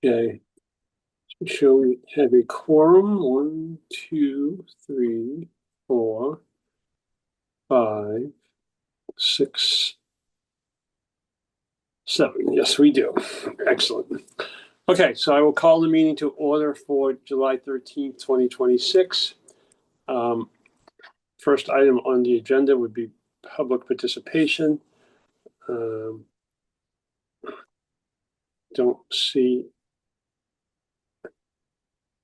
Okay, so we have a quorum. 1, 2, 3, 4, 5, 6, 7. Yes, we do. Excellent. Okay, so I will call the meeting to order for July 13th, 2026. First item on the agenda would be public participation. Don't see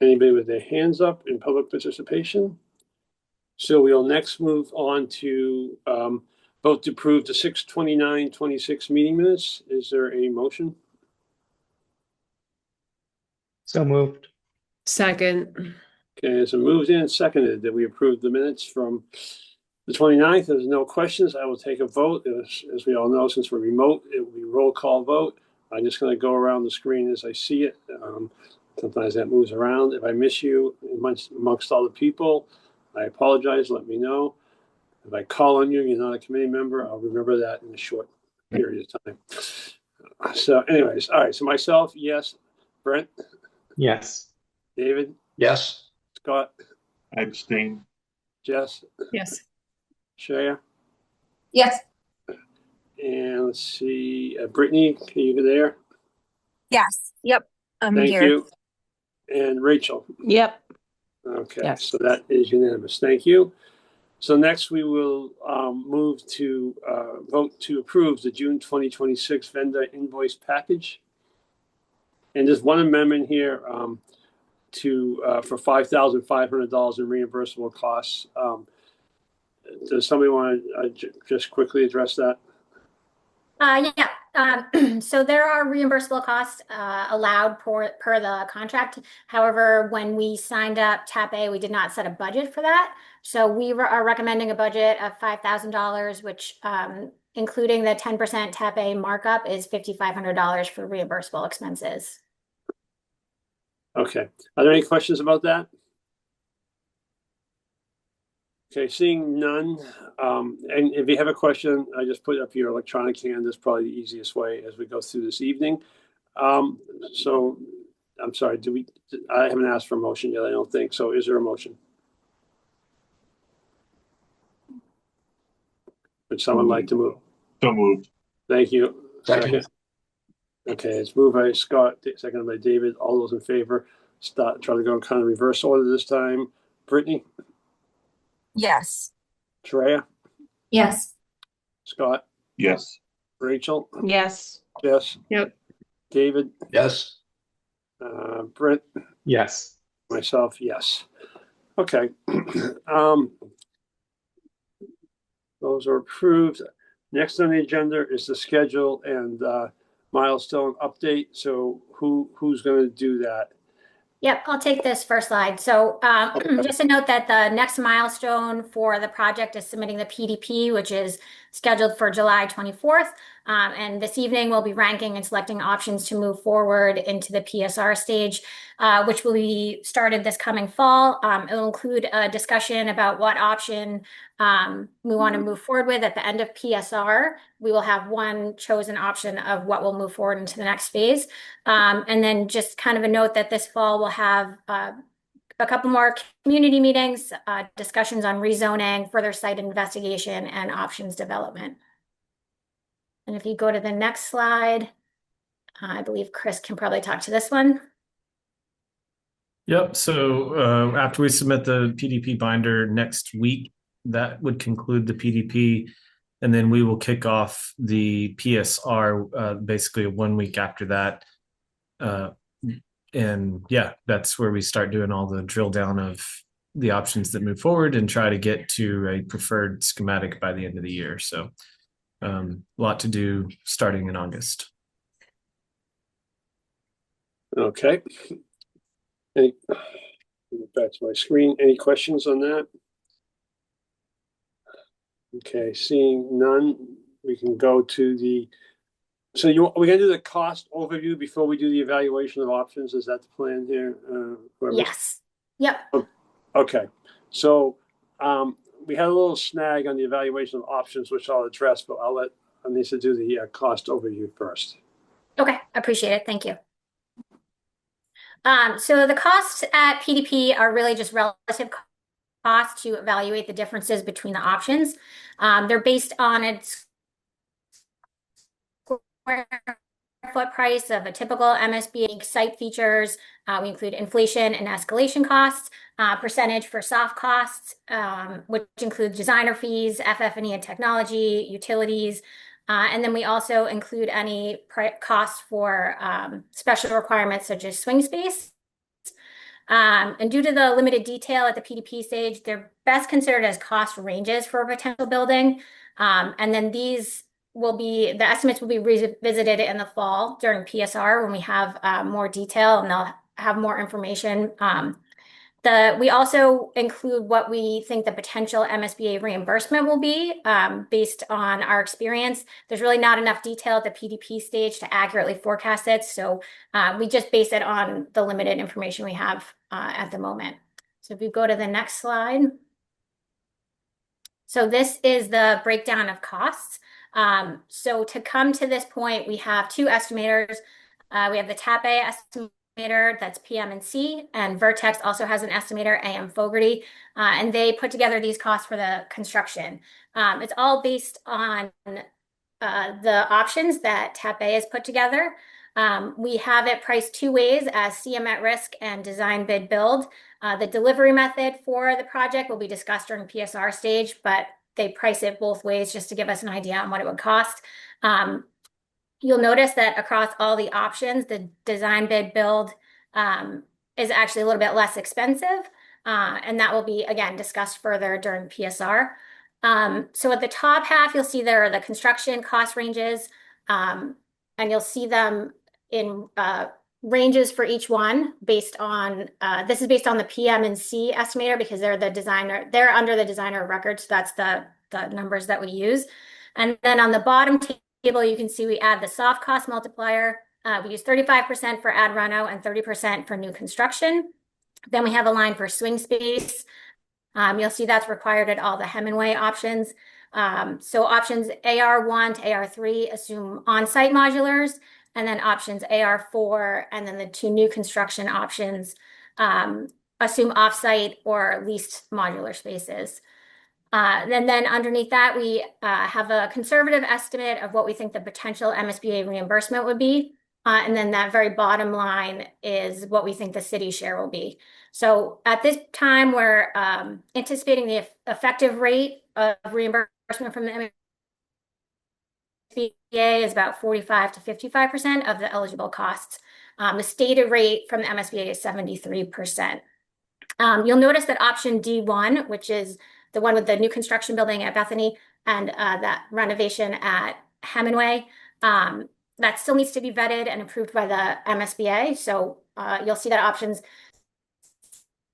anybody with their hands up in public participation. So we'll next move on to vote to approve the 6/29/26 meeting minutes. Is there a motion? So moved. Second. Okay, so moved and seconded that we approve the minutes from the 29th. There's no questions. I will take a vote. As we all know, since we're remote, it will be roll call vote. I'm just going to go around the screen as I see it. Sometimes that moves around. If I miss you amongst all the people, I apologize. Let me know. If I call on you, you're not a committee member, I'll remember that in a short period of time. So anyways, all right. So myself, yes. Brent? Yes. David? Yes. Scott? I abstain. Jess? Yes. Shreya? Yes. And let's see, Brittany, are you there? Yes. Yep. I'm Thank here. you. And Rachel? Yep. Okay, Yes. so that is unanimous. Thank you. So next we will move to vote to approve the June 2026 vendor invoice package. And there's one amendment here for $5,500 in reimbursable costs. Does somebody want to just quickly address that? Yeah. So there are reimbursable costs allowed per the contract. However, when we signed up TAP A, we did not set a budget for that. So we are recommending a budget of $5,000, which including the 10% TAP A markup is $5,500 for reimbursable expenses. Okay. Are there any questions about that? Okay, seeing none. And if you have a question, I just put up your electronic hand. That's probably the easiest way as we go through this evening. So I'm sorry, I haven't asked for a motion yet, I don't think. So is there a motion? Would someone like to move? So moved. Thank you. Second. Okay, it's moved by Scott, seconded by David. All those in favor, try to go in kind of reverse order this time. Brittany? Yes. Shreya? Yes. Scott? Yes. Rachel? Yes. Jess? Yep. David? Yes. Brent? Yes. Myself, yes. Okay. Those are approved. Next on the agenda is the schedule and milestone update. So who's going to do that? Yep, I'll take this first slide. So just to note that the next milestone for the project is submitting the PDP, which is scheduled for July 24th. And this evening we'll be ranking and selecting options to move forward into the PSR stage, which will be started this coming fall. It will include a discussion about what option we want to move forward with at the end of PSR. We will have one chosen option of what will move forward into the next phase. And then just kind of a note that this fall we'll have a couple more community meetings, discussions on rezoning, further site investigation, and options development. And if you go to the next slide, I believe Chris can probably talk to this one. Yep. So after we submit the PDP binder next week, that would conclude the PDP. And then we will kick off the PSR basically 1 week after that. And yeah, that's where we start doing all the drill down of the options that move forward and try to get to a preferred schematic by the end of the year. So a lot to do starting in August. Okay. Back to my screen. Any questions on that? Okay, seeing none, we can go to the. So we're gonna do the cost overview before we do the evaluation of options. Is that the plan here? Yes. Yep. Okay. So we had a little snag on the evaluation of options, which I'll address, but I'll let Anissa do the cost overview first. Okay, appreciate it. Thank you. So the costs at PDP are really just relative costs to evaluate the differences between the options. They're based on its square foot price of a typical MSBA site features. We include inflation and escalation costs, percentage for soft costs, which includes designer fees, FF&E and technology, utilities, and then we also include any costs for special requirements such as swing space. And due to the limited detail at the PDP stage, they're best considered as cost ranges for a potential building. And then the estimates will be revisited in the fall during PSR when we have more detail and they'll have more information. We also include what we think the potential MSBA reimbursement will be based on our experience. There's really not enough detail at the PDP stage to accurately forecast it. So we just base it on the limited information we have at the moment. So if you go to the next slide. So this is the breakdown of costs. So to come to this point, we have two estimators. We have the TAP A estimator, that's PM&C, and Vertex also has an estimator, AM Fogarty, and they put together these costs for the construction. It's all based on the options that TAP A has put together. We have it priced two ways as CM at risk and design bid build. The delivery method for the project will be discussed during PSR stage, but they price it both ways just to give us an idea on what it would cost. You'll notice that across all the options, the design bid build is actually a little bit less expensive. And that will be, again, discussed further during PSR. So at the top half, you'll see there are the construction cost ranges, and you'll see them in ranges for each one based on, this is based on the PM&C estimator because they're the designer, they're under the designer of record. So that's the numbers that we use. And then on the bottom table, you can see we add the soft cost multiplier. We use 35% for ad reno and 30% for new construction. Then we have a line for swing space. You'll see that's required at all the Hemingway options. So options AR1 to AR3 assume on-site modulars, and then options AR4 and then the two new construction options assume off-site or leased modular spaces. And then underneath that, we have a conservative estimate of what we think the potential MSBA reimbursement would be. And then that very bottom line is what we think the city share will be. So at this time, we're anticipating the effective rate of reimbursement from the MSBA is about 45 to 55% of the eligible costs. The stated rate from the MSBA is 73%. You'll notice that option D1, which is the one with the new construction building at Bethany and that renovation at Hemingway, that still needs to be vetted and approved by the MSBA. So you'll see that option's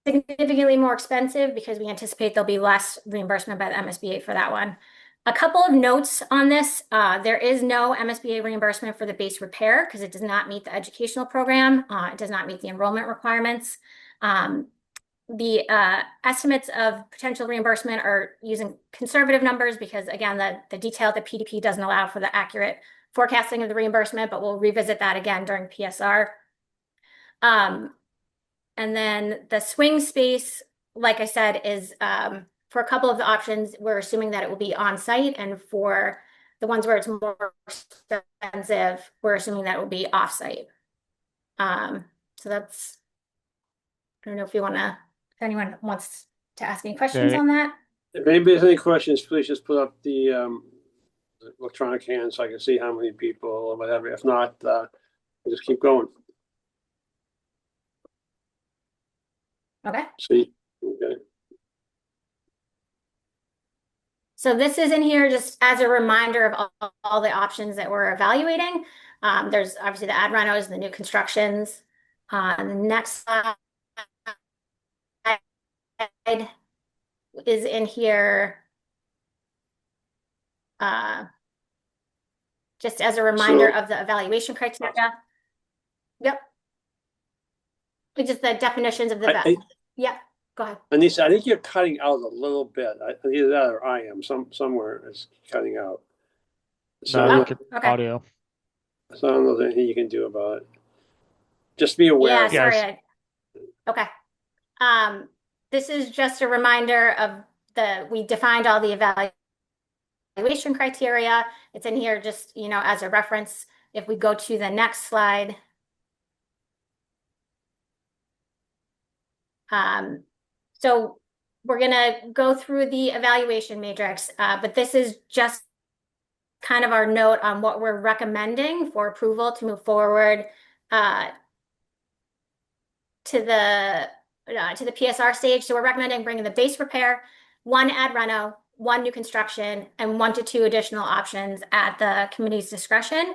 significantly more expensive because we anticipate there'll be less reimbursement by the MSBA for that one. A couple of notes on this. There is no MSBA reimbursement for the base repair because it does not meet the educational program. It does not meet the enrollment requirements. The estimates of potential reimbursement are using conservative numbers because, again, the detail of the PDP doesn't allow for the accurate forecasting of the reimbursement, but we'll revisit that again during PSR. And then the swing space, like I said, is for a couple of the options, we're assuming that it will be on site. And for the ones where it's more expensive, we're assuming that it will be off site. So that's, I don't know if anyone wants to ask any questions on that. If anybody has any questions, please just put up the electronic hand so I can see how many people or whatever. If not, we'll just keep going. Okay. See, okay. So this is in here just as a reminder of all the options that we're evaluating. There's obviously the ad renos, the new constructions. The next slide is in here just as a reminder of the evaluation criteria. Yep. It's just the definitions of the yeah, go ahead. Anissa, I think you're cutting out a little bit. Either that or I am. Somewhere it's cutting out. So, No, look at okay. audio. so I don't know if there's anything you can do about it. Just be aware. Yeah, of it. sorry. Yes. Okay. This is just a reminder of we defined all the evaluation criteria. It's in here just, as a reference. If we go to the next slide. So we're gonna go through the evaluation matrix, but this is just kind of our note on what we're recommending for approval to move forward to the PSR stage. So we're recommending bringing the base repair, 1 ad reno, 1 new construction, and 1 to 2 additional options at the committee's discretion.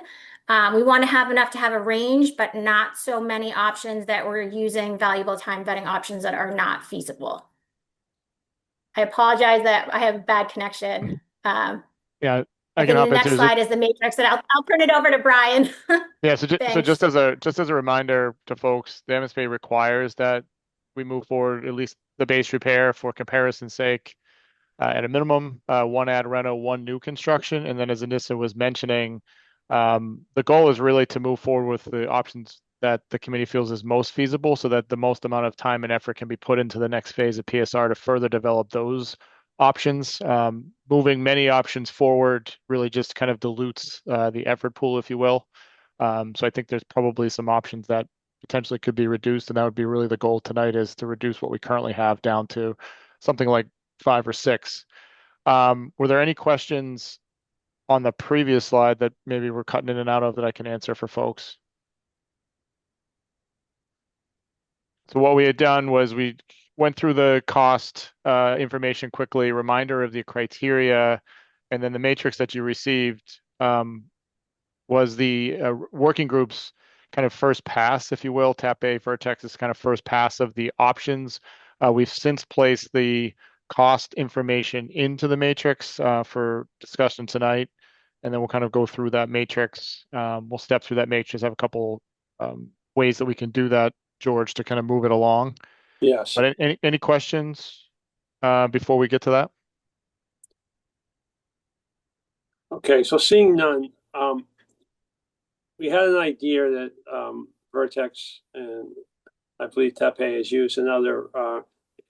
We want to have enough to have a range, but not so many options that we're using valuable time vetting options that are not feasible. I apologize that I have a bad connection. Yeah, I I think can the hop next into it. slide is the matrix, and I'll turn it over to Brian. Yeah, so Thanks. just as a reminder to folks, the MSBA requires that we move forward at least the base repair for comparison's sake. At a minimum, 1 ad reno, 1 new construction, and then as Anissa was mentioning, the goal is really to move forward with the options that the committee feels is most feasible, so that the most amount of time and effort can be put into the next phase of PSR to further develop those options. Moving many options forward really just kind of dilutes the effort pool, if you will. So I think there's probably some options that potentially could be reduced, and that would be really the goal tonight, is to reduce what we currently have down to something like 5 or 6. Were there any questions on the previous slide that maybe we're cutting in and out of that I can answer for folks? So what we had done was we went through the cost information quickly, reminder of the criteria, and then the matrix that you received was the working group's kind of first pass, if you will. TAP A Vertex kind of first pass of the options. We've since placed the cost information into the matrix for discussion tonight, and then we'll kind of go through that matrix. We'll step through that matrix. I have a couple ways that we can do that, George, to kind of move it along. Yes. But any questions before we get to that? Okay, so seeing none, we had an idea that Vertex and I believe Tape is used in other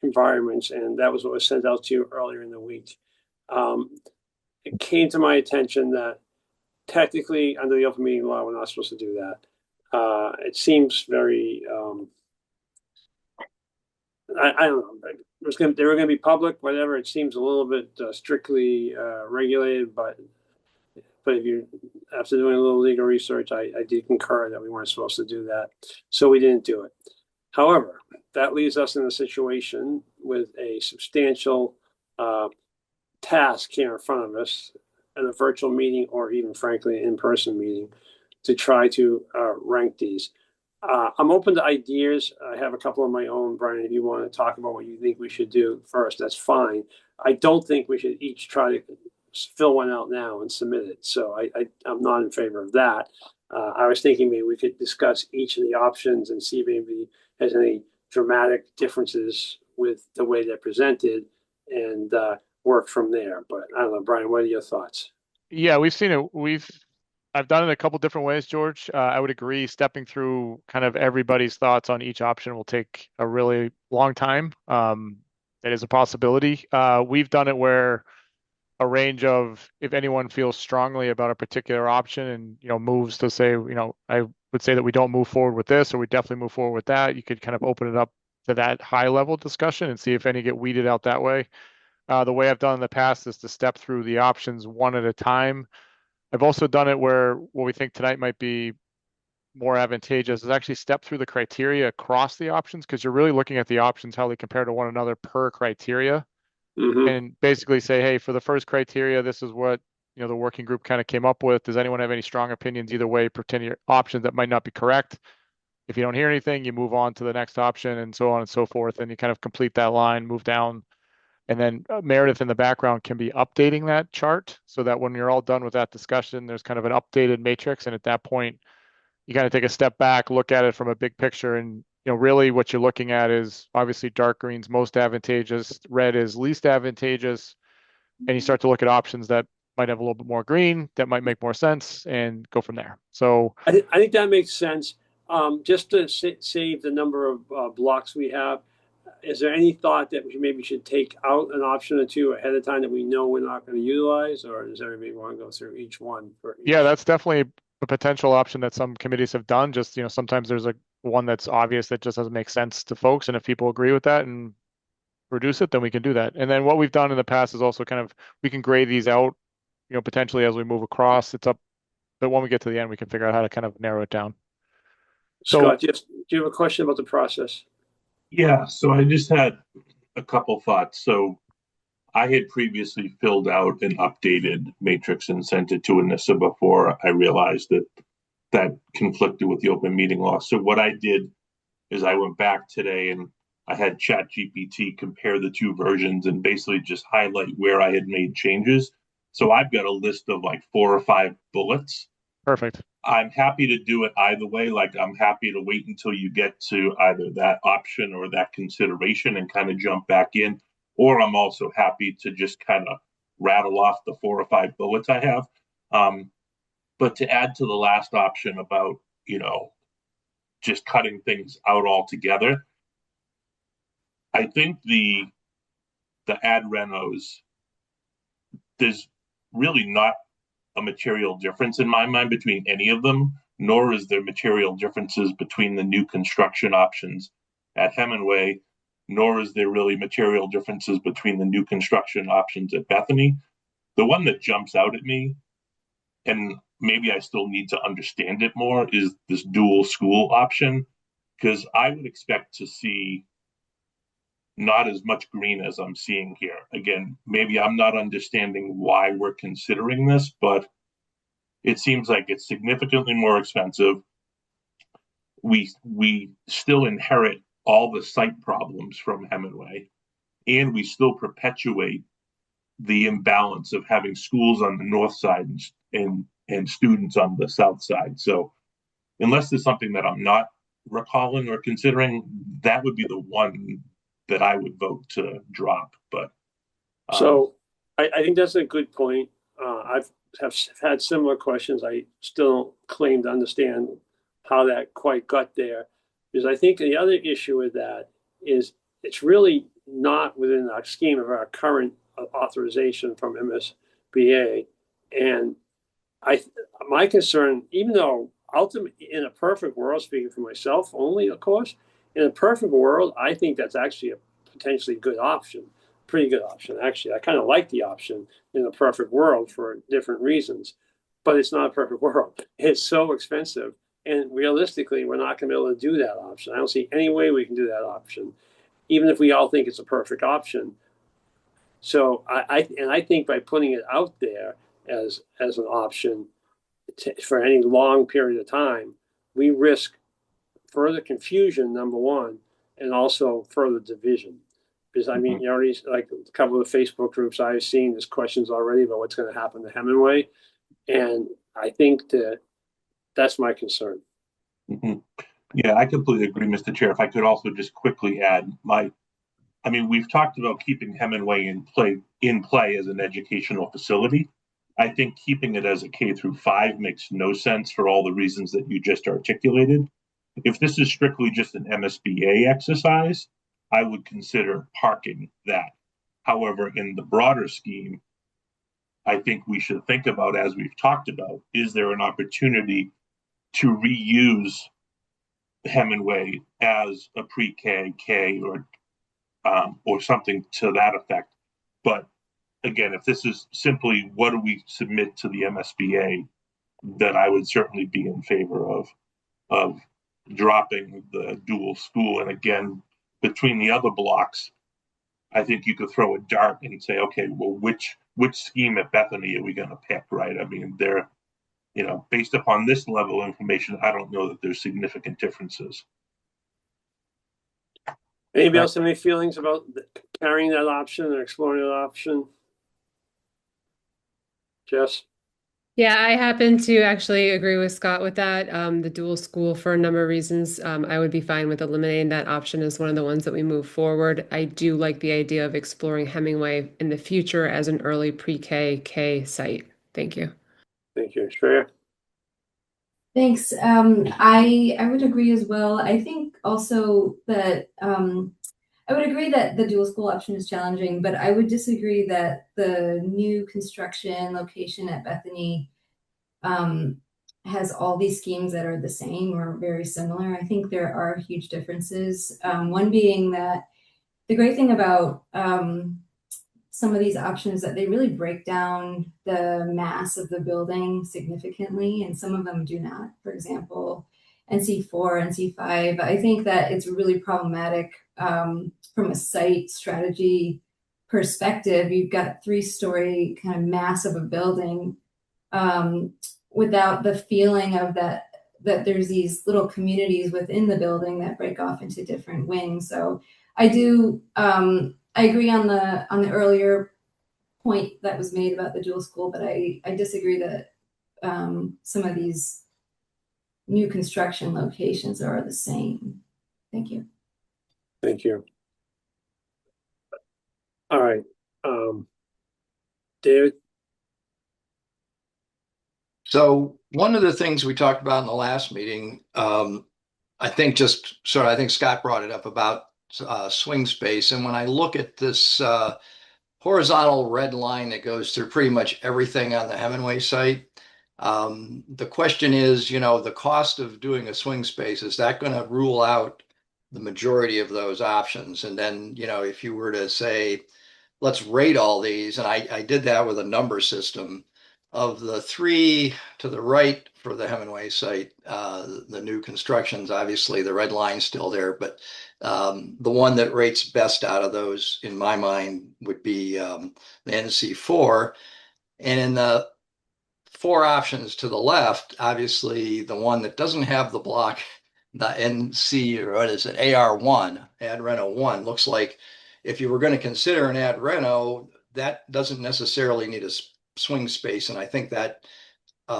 environments, and that was what was sent out to you earlier in the week. It came to my attention that technically, under the open meeting law, we're not supposed to do that. It seems very, I don't know, they were going to be public, whatever. It seems a little bit strictly regulated, but if you, after doing a little legal research, I did concur that we weren't supposed to do that. So we didn't do it. However, that leaves us in a situation with a substantial task here in front of us at a virtual meeting, or even frankly, an in-person meeting, to try to rank these. I'm open to ideas. I have a couple of my own. Brian, if you want to talk about what you think we should do first, that's fine. I don't think we should each try to fill one out now and submit it. So I'm not in favor of that. I was thinking maybe we could discuss each of the options and see if anybody has any dramatic differences with the way they're presented, and work from there. But I don't know, Brian, what are your thoughts? Yeah, we've seen it. I've done it a couple different ways, George. I would agree, stepping through kind of everybody's thoughts on each option will take a really long time. It is a possibility. We've done it where a range of, if anyone feels strongly about a particular option and, moves to say, I would say that we don't move forward with this, or we definitely move forward with that. You could kind of open it up to that high level discussion and see if any get weeded out that way. The way I've done in the past is to step through the options one at a time. I've also done it where what we think tonight might be more advantageous is actually step through the criteria across the options, because you're really looking at the options, how they compare to one another per criteria. Mm-hmm. And basically say, hey, for the first criteria, this is what the working group kind of came up with. Does anyone have any strong opinions either way, pertaining to options that might not be correct? If you don't hear anything, you move on to the next option, and so on and so forth. And you kind of complete that line, move down. And then Meredith in the background can be updating that chart, so that when you're all done with that discussion, there's kind of an updated matrix. And at that point, you kind of take a step back, look at it from a big picture, and really what you're looking at is obviously dark green's most advantageous, red is least advantageous, and you start to look at options that might have a little bit more green, that might make more sense, and go from there. So I think that makes sense. just to save the number of blocks we have, is there any thought that we maybe should take out an option or two ahead of time that we know we're not going to utilize, or does everybody want to go through each one for each? Yeah, that's definitely a potential option that some committees have done. Just, sometimes there's one that's obvious that just doesn't make sense to folks. And if people agree with that and reduce it, then we can do that. And then what we've done in the past is also kind of, we can grade these out, potentially as we move across. It's up, but when we get to the end, we can figure out how to kind of narrow it down. So, Scott, do you have a question about the process? Yeah, so I just had a couple thoughts. So I had previously filled out an updated matrix and sent it to Anissa before I realized that that conflicted with the open meeting law. So what I did is I went back today and I had ChatGPT compare the two versions and basically just highlight where I had made changes. So I've got a list of like 4 or 5 bullets. perfect. I'm happy to do it either way. Like, I'm happy to wait until you get to either that option or that consideration and kind of jump back in. Or I'm also happy to just kind of rattle off the 4 or 5 bullets I have. But to add to the last option about, just cutting things out altogether, I think the ad renos, there's really not a material difference in my mind between any of them, nor is there material differences between the new construction options at Hemingway, nor is there really material differences between the new construction options at Bethany. The one that jumps out at me, and maybe I still need to understand it more, is this dual school option, because I would expect to see not as much green as I'm seeing here. Again, maybe I'm not understanding why we're considering this, but it seems like it's significantly more expensive. We still inherit all the site problems from Hemingway, and we still perpetuate the imbalance of having schools on the north side and students on the south side. So unless there's something that I'm not recalling or considering, that would be the one that I would vote to drop. But So I think that's a good point. I've had similar questions. I still don't claim to understand how that quite got there, because I think the other issue with that is it's really not within our scheme of our current authorization from MSBA. And my concern, even though ultimately in a perfect world, speaking for myself only, of course, in a perfect world, I think that's actually a potentially good option, pretty good option. Actually, I kind of like the option in a perfect world for different reasons, but it's not a perfect world. It's so expensive. And realistically, we're not going to be able to do that option. I don't see any way we can do that option, even if we all think it's a perfect option. So I think by putting it out there as an option for any long period of time, we risk further confusion, number one, and also further division. Because I mean, you already, like a couple of the Facebook groups I've seen, there's questions already about what's going to happen to Hemingway, and I think that's my concern. Mm-hmm. Yeah, I completely agree, Mr. Chair. If I could also just quickly add we've talked about keeping Hemingway in play as an educational facility. I think keeping it as a K-5 makes no sense for all the reasons that you just articulated. If this is strictly just an MSBA exercise, I would consider parking that. However, in the broader scheme, I think we should think about, as we've talked about, is there an opportunity to reuse Hemingway as a pre-K, K, or something to that effect. But again, if this is simply what do we submit to the MSBA, then I would certainly be in favor of dropping the dual school. And again, between the other blocks, I think you could throw a dart and say, okay, well, which scheme at Bethany are we going to pick, right? I mean, they're, based upon this level of information, I don't know that there's significant differences. Anybody else have any feelings about carrying that option or exploring that option? Jess? Yeah, I happen to actually agree with Scott with that. The dual school, for a number of reasons, I would be fine with eliminating that option as one of the ones that we move forward. I do like the idea of exploring Hemingway in the future as an early pre-K K site. Thank you. Thank you. Shreya? Thanks. I would agree as well. I think also that I would agree that the dual school option is challenging, but I would disagree that the new construction location at Bethany has all these schemes that are the same or very similar. I think there are huge differences. One being that the great thing about some of these options that they really break down the mass of the building significantly, and some of them do not. For example, NC4, NC5. I think that it's really problematic from a site strategy perspective. You've got 3-story kind of mass of a building without the feeling of that there's these little communities within the building that break off into different wings. So I do I agree on the earlier point that was made about the dual school, but I disagree that some of these new construction locations are the same. Thank you. Thank you. All right. David? So one of the things we talked about in the last meeting, I think Scott brought it up about swing space. And when I look at this horizontal red line that goes through pretty much everything on the Hemingway site, the question is, the cost of doing a swing space, is that going to rule out the majority of those options? And then, if you were to say, let's rate all these, and I did that with a number system. Of the 3 to the right for the Hemingway site, the new constructions, obviously the red line's still there, but the one that rates best out of those, in my mind, would be the NC4. And in the 4 options to the left, obviously the one that doesn't have the block, the NC, or what is it, AR1, ad reno 1, looks like if you were going to consider an ad reno, that doesn't necessarily need a swing space. And I think that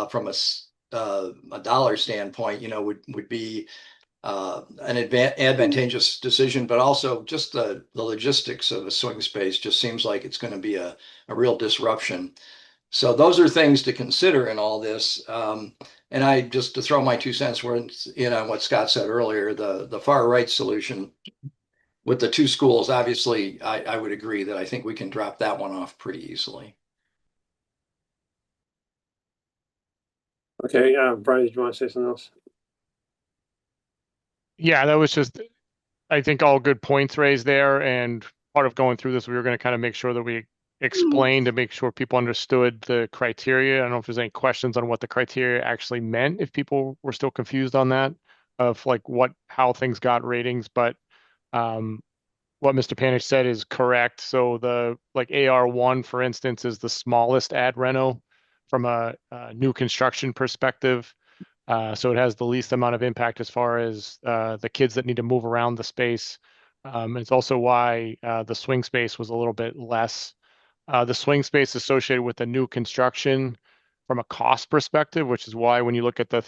from a dollar standpoint, would be an advantageous decision, but also just the logistics of a swing space just seems like it's going to be a real disruption. So those are things to consider in all this. And I just, to throw my 2 cents where, what Scott said earlier, the far right solution with the 2 schools, obviously, I would agree that I think we can drop that one off pretty easily. Okay, Brian, did you want to say something else? Yeah, that was just, I think, all good points raised there. And part of going through this, we were going to kind of make sure that we explained to make sure people understood the criteria. I don't know if there's any questions on what the criteria actually meant, if people were still confused on that, of like how things got ratings. But what Mr. Panish said is correct. So the AR1, for instance, is the smallest ad reno from a new construction perspective. So it has the least amount of impact as far as the kids that need to move around the space. And it's also why the swing space was a little bit less. The swing space associated with the new construction from a cost perspective, which is why when you look at the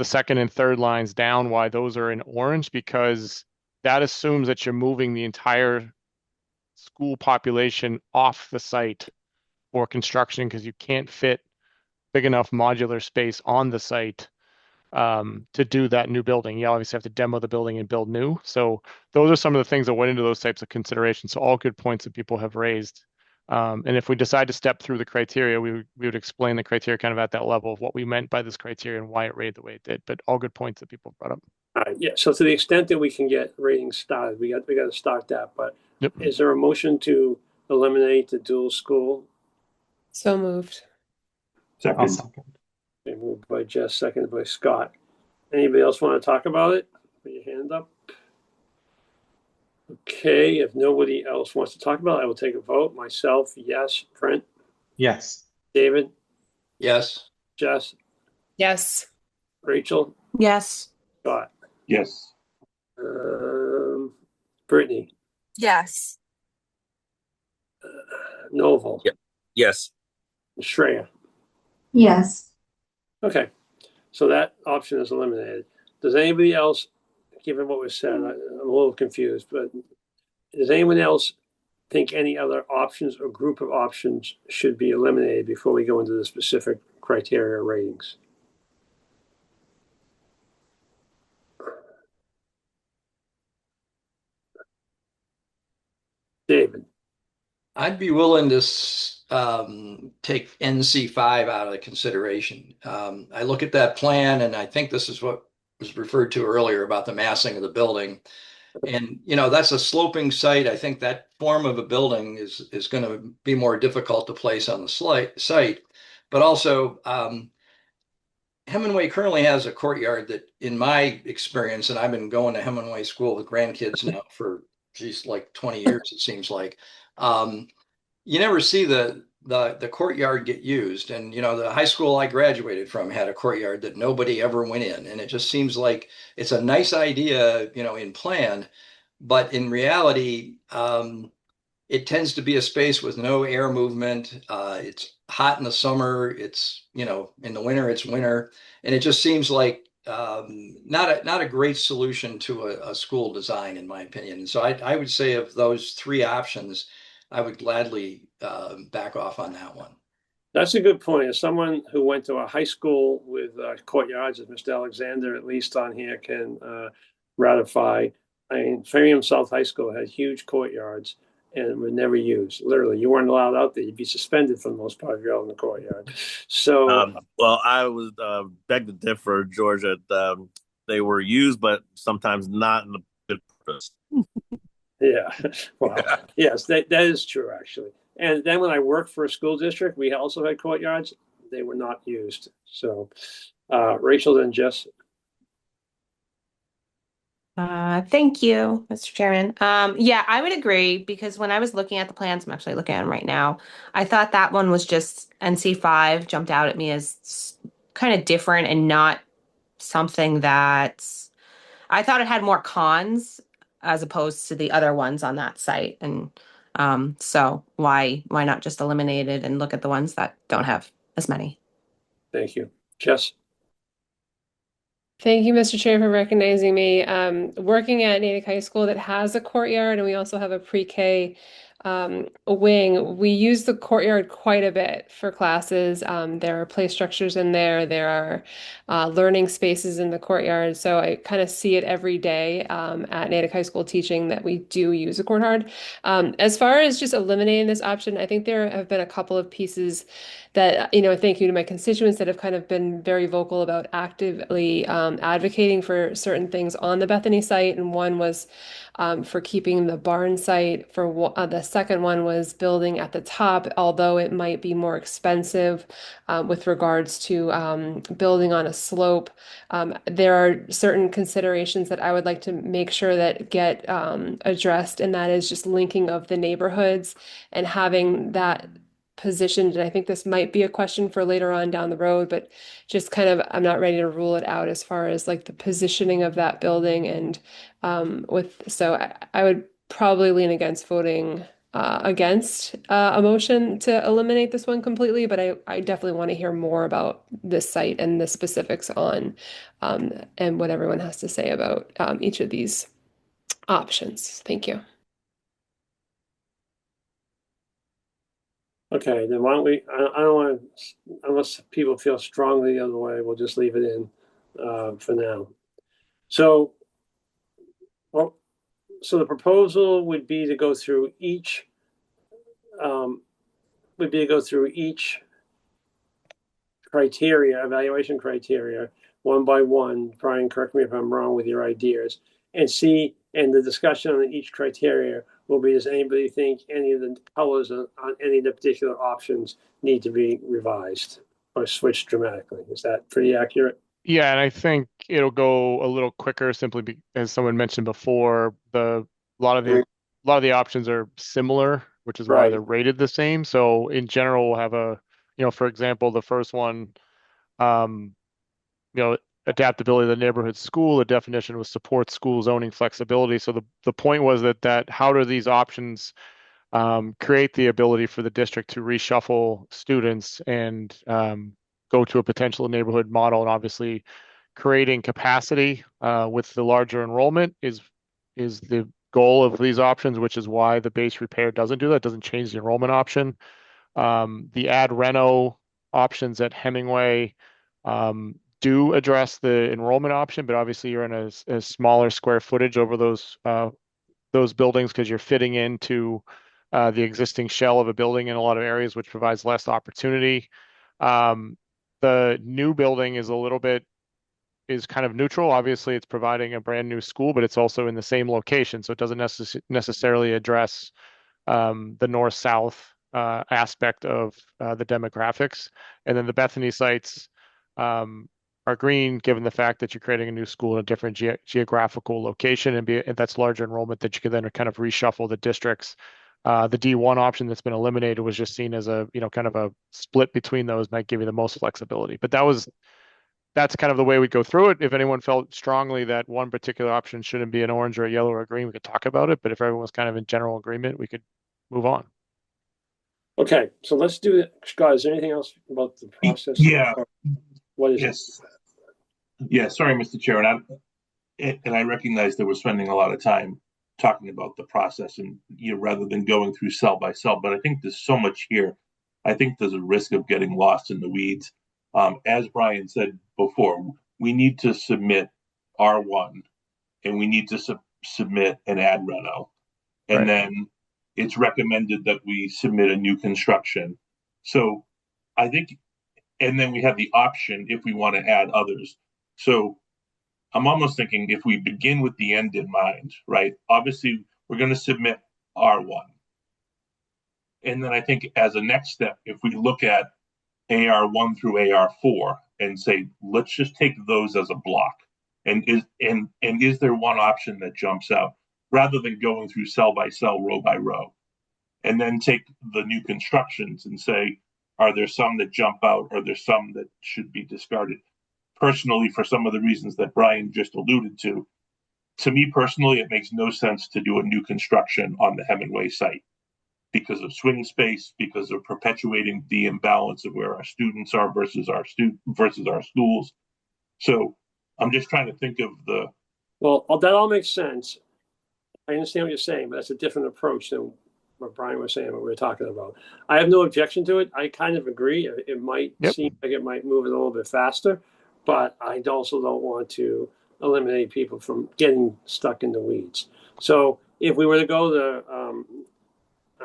second and third lines down, why those are in orange, because that assumes that you're moving the entire school population off the site for construction, because you can't fit big enough modular space on the site to do that new building. You obviously have to demo the building and build new. So those are some of the things that went into those types of considerations. So all good points that people have raised. And if we decide to step through the criteria, we would explain the criteria kind of at that level of what we meant by this criteria and why it rated the way it did. But all good points that people brought up. All right, yeah. So to the extent that we can get ratings started, we got to start that. But Yep. Is there a motion to eliminate the dual school? So moved. I'll Second. second. Okay, moved by Jess, seconded by Scott. Anybody else want to talk about it? Put your hand up. Okay, if nobody else wants to talk about it, I will take a vote. Myself, yes. Trent? Yes. David? Yes. Jess? Yes. Rachel? Yes. Scott? Yes. Brittany? Yes. Novel? Yep. Yes. Shreya? Yes. Okay, so that option is eliminated. Does anybody else, given what was said, I'm a little confused, but does anyone else think any other options or group of options should be eliminated before we go into the specific criteria ratings? David? I'd be willing to take NC5 out of consideration. I look at that plan, and I think this is what was referred to earlier about the massing of the building. And, that's a sloping site. I think that form of a building is going to be more difficult to place on the site. But also, Hemingway currently has a courtyard that, in my experience, and I've been going to Hemingway School with grandkids now for, geez, like 20 years, it seems like. You never see the courtyard get used. And, the high school I graduated from had a courtyard that nobody ever went in. And it just seems like it's a nice idea, in plan, but in reality, it tends to be a space with no air movement. It's hot in the summer. It's, in the winter, it's winter. And it just seems like not a great solution to a school design, in my opinion. And so I would say of those three options, I would gladly back off on that one. That's a good point. As someone who went to a high school with courtyards, as Mr. Alexander, at least on here, can ratify. I mean, Framingham South High School had huge courtyards and were never used. Literally, you weren't allowed out there. You'd be suspended for the most part if you're out in the courtyard. So, well, I would beg to differ, George, that they were used, but sometimes not in the good purpose. yeah, wow. Yes, that is true, actually. And then when I worked for a school district, we also had courtyards. They were not used. So, Rachel, then Jess. Thank you, Mr. Chairman. Yeah, I would agree because when I was looking at the plans, I'm actually looking at them right now. I thought that one was just NC5 jumped out at me as kind of different and not something that I thought it had more cons as opposed to the other ones on that site. And so why not just eliminate it and look at the ones that don't have as many? Thank you. Jess? Thank you, Mr. Chair, for recognizing me. Working at Natick High School that has a courtyard, and we also have a pre-K wing. We use the courtyard quite a bit for classes. There are play structures in there. There are learning spaces in the courtyard. So I kind of see it every day at Natick High School teaching that we do use a courtyard. As far as just eliminating this option, I think there have been a couple of pieces that, thank you to my constituents that have kind of been very vocal about actively advocating for certain things on the Bethany site. And one was for keeping the barn site. For the second one was building at the top, although it might be more expensive with regards to building on a slope. There are certain considerations that I would like to make sure that get addressed, and that is just linking of the neighborhoods and having that positioned. And I think this might be a question for later on down the road, but just kind of, I'm not ready to rule it out as far as like the positioning of that building. And so I would probably lean against voting against a motion to eliminate this one completely, but I definitely want to hear more about this site and the specifics on and what everyone has to say about each of these options. Thank you. Okay, then why don't we, I don't want to, unless people feel strongly the other way, we'll just leave it in for now. So, well, so the proposal would be to go through each, criteria, evaluation criteria, one by one. Brian, correct me if I'm wrong with your ideas, and the discussion on each criteria will be, does anybody think any of the colors on any of the particular options need to be revised or switched dramatically? Is that pretty accurate? Yeah, and I think it'll go a little quicker simply as someone mentioned before, a lot of the options are similar, which is why they're rated the same. So in general, we'll have for example, the first one, adaptability of the neighborhood school, the definition was support school zoning flexibility. So the point was that how do these options create the ability for the district to reshuffle students and go to a potential neighborhood model? And obviously creating capacity with the larger enrollment is the goal of these options, which is why the base repair doesn't do that, doesn't change the enrollment option. The ad reno options at Hemingway do address the enrollment option, but obviously you're in a smaller square footage over those buildings because you're fitting into the existing shell of a building in a lot of areas, which provides less opportunity. The new building is kind of neutral. Obviously, it's providing a brand new school, but it's also in the same location, so it doesn't necessarily address the north-south aspect of the demographics. And then the Bethany sites are green, given the fact that you're creating a new school in a different geographical location, and that's larger enrollment that you can then kind of reshuffle the districts. The D1 option that's been eliminated was just seen as a, kind of a split between those, might give you the most flexibility. But that's kind of the way we go through it. If anyone felt strongly that one particular option shouldn't be an orange or a yellow or a green, we could talk about it. But if everyone was kind of in general agreement, we could move on. Okay, so let's do that. Scott, is there anything else about the process? Yeah. What is Yes. Yeah, sorry, Mr. Chair. And I recognize that we're spending a lot of time talking about the process and rather than going through cell by cell, but I think there's so much here. I think there's a risk of getting lost in the weeds. As Brian said before, we need to submit R1 and we need to submit an ad reno. And then it's recommended that we submit a new construction. So I think, and then we have the option if we want to add others. So I'm almost thinking if we begin with the end in mind, right? Obviously, we're going to submit R1. And then I think as a next step, if we look at AR1 through AR4 and say, let's just take those as a block. And is there one option that jumps out rather than going through cell by cell, row by row? And then take the new constructions and say, are there some that jump out? Are there some that should be discarded? Personally, for some of the reasons that Brian just alluded to me personally, it makes no sense to do a new construction on the Hemingway site because of swing space, because of perpetuating the imbalance of where our students are versus our schools. So I'm just trying to think of Well, that all makes sense. I understand what you're saying, but that's a different approach than what Brian was saying, what we were talking about. I have no objection to it. I kind of agree. It might seem like it might move it a little bit faster, but I also don't want to eliminate people from getting stuck in the weeds. So if we were to go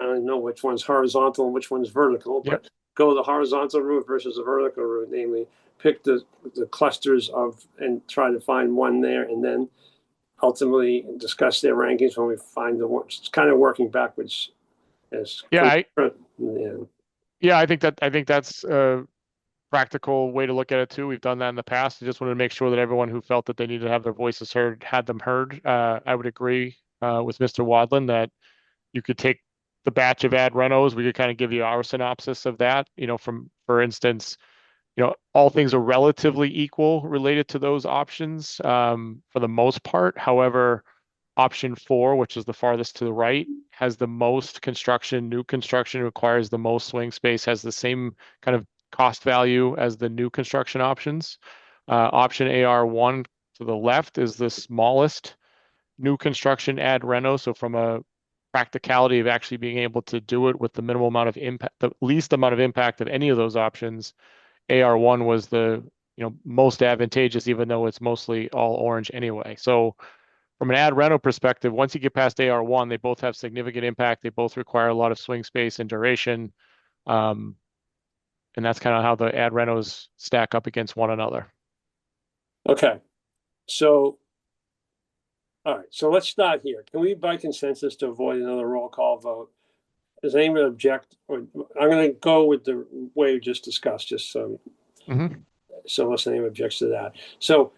I don't know which one's horizontal and which one's vertical, but go the horizontal route versus the vertical route, namely pick the clusters and try to find one there and then ultimately discuss their rankings when we find the one. It's kind of working backwards. I think that's a practical way to look at it too. We've done that in the past. I just wanted to make sure that everyone who felt that they needed to have their voices heard had them heard. I would agree with Mr. Wadlin that you could take the batch of ad renos. We could kind of give you our synopsis of that. For instance, all things are relatively equal related to those options for the most part. However, option 4, which is the farthest to the right, has the most construction. New construction requires the most swing space, has the same kind of cost value as the new construction options. Option AR1 to the left is the smallest new construction ad reno. So from a practicality of actually being able to do it with the minimal amount of impact, the least amount of impact of any of those options, AR1 was the most advantageous, even though it's mostly all orange anyway. So from an ad reno perspective, once you get past AR1, they both have significant impact. They both require a lot of swing space and duration. And that's kind of how the ad renos stack up against one another. Okay. So, all right. So let's start here. Can we, by consensus, to avoid another roll call vote, does anyone object? Or I'm going to go with the way we just discussed, just so unless anyone objects to that. So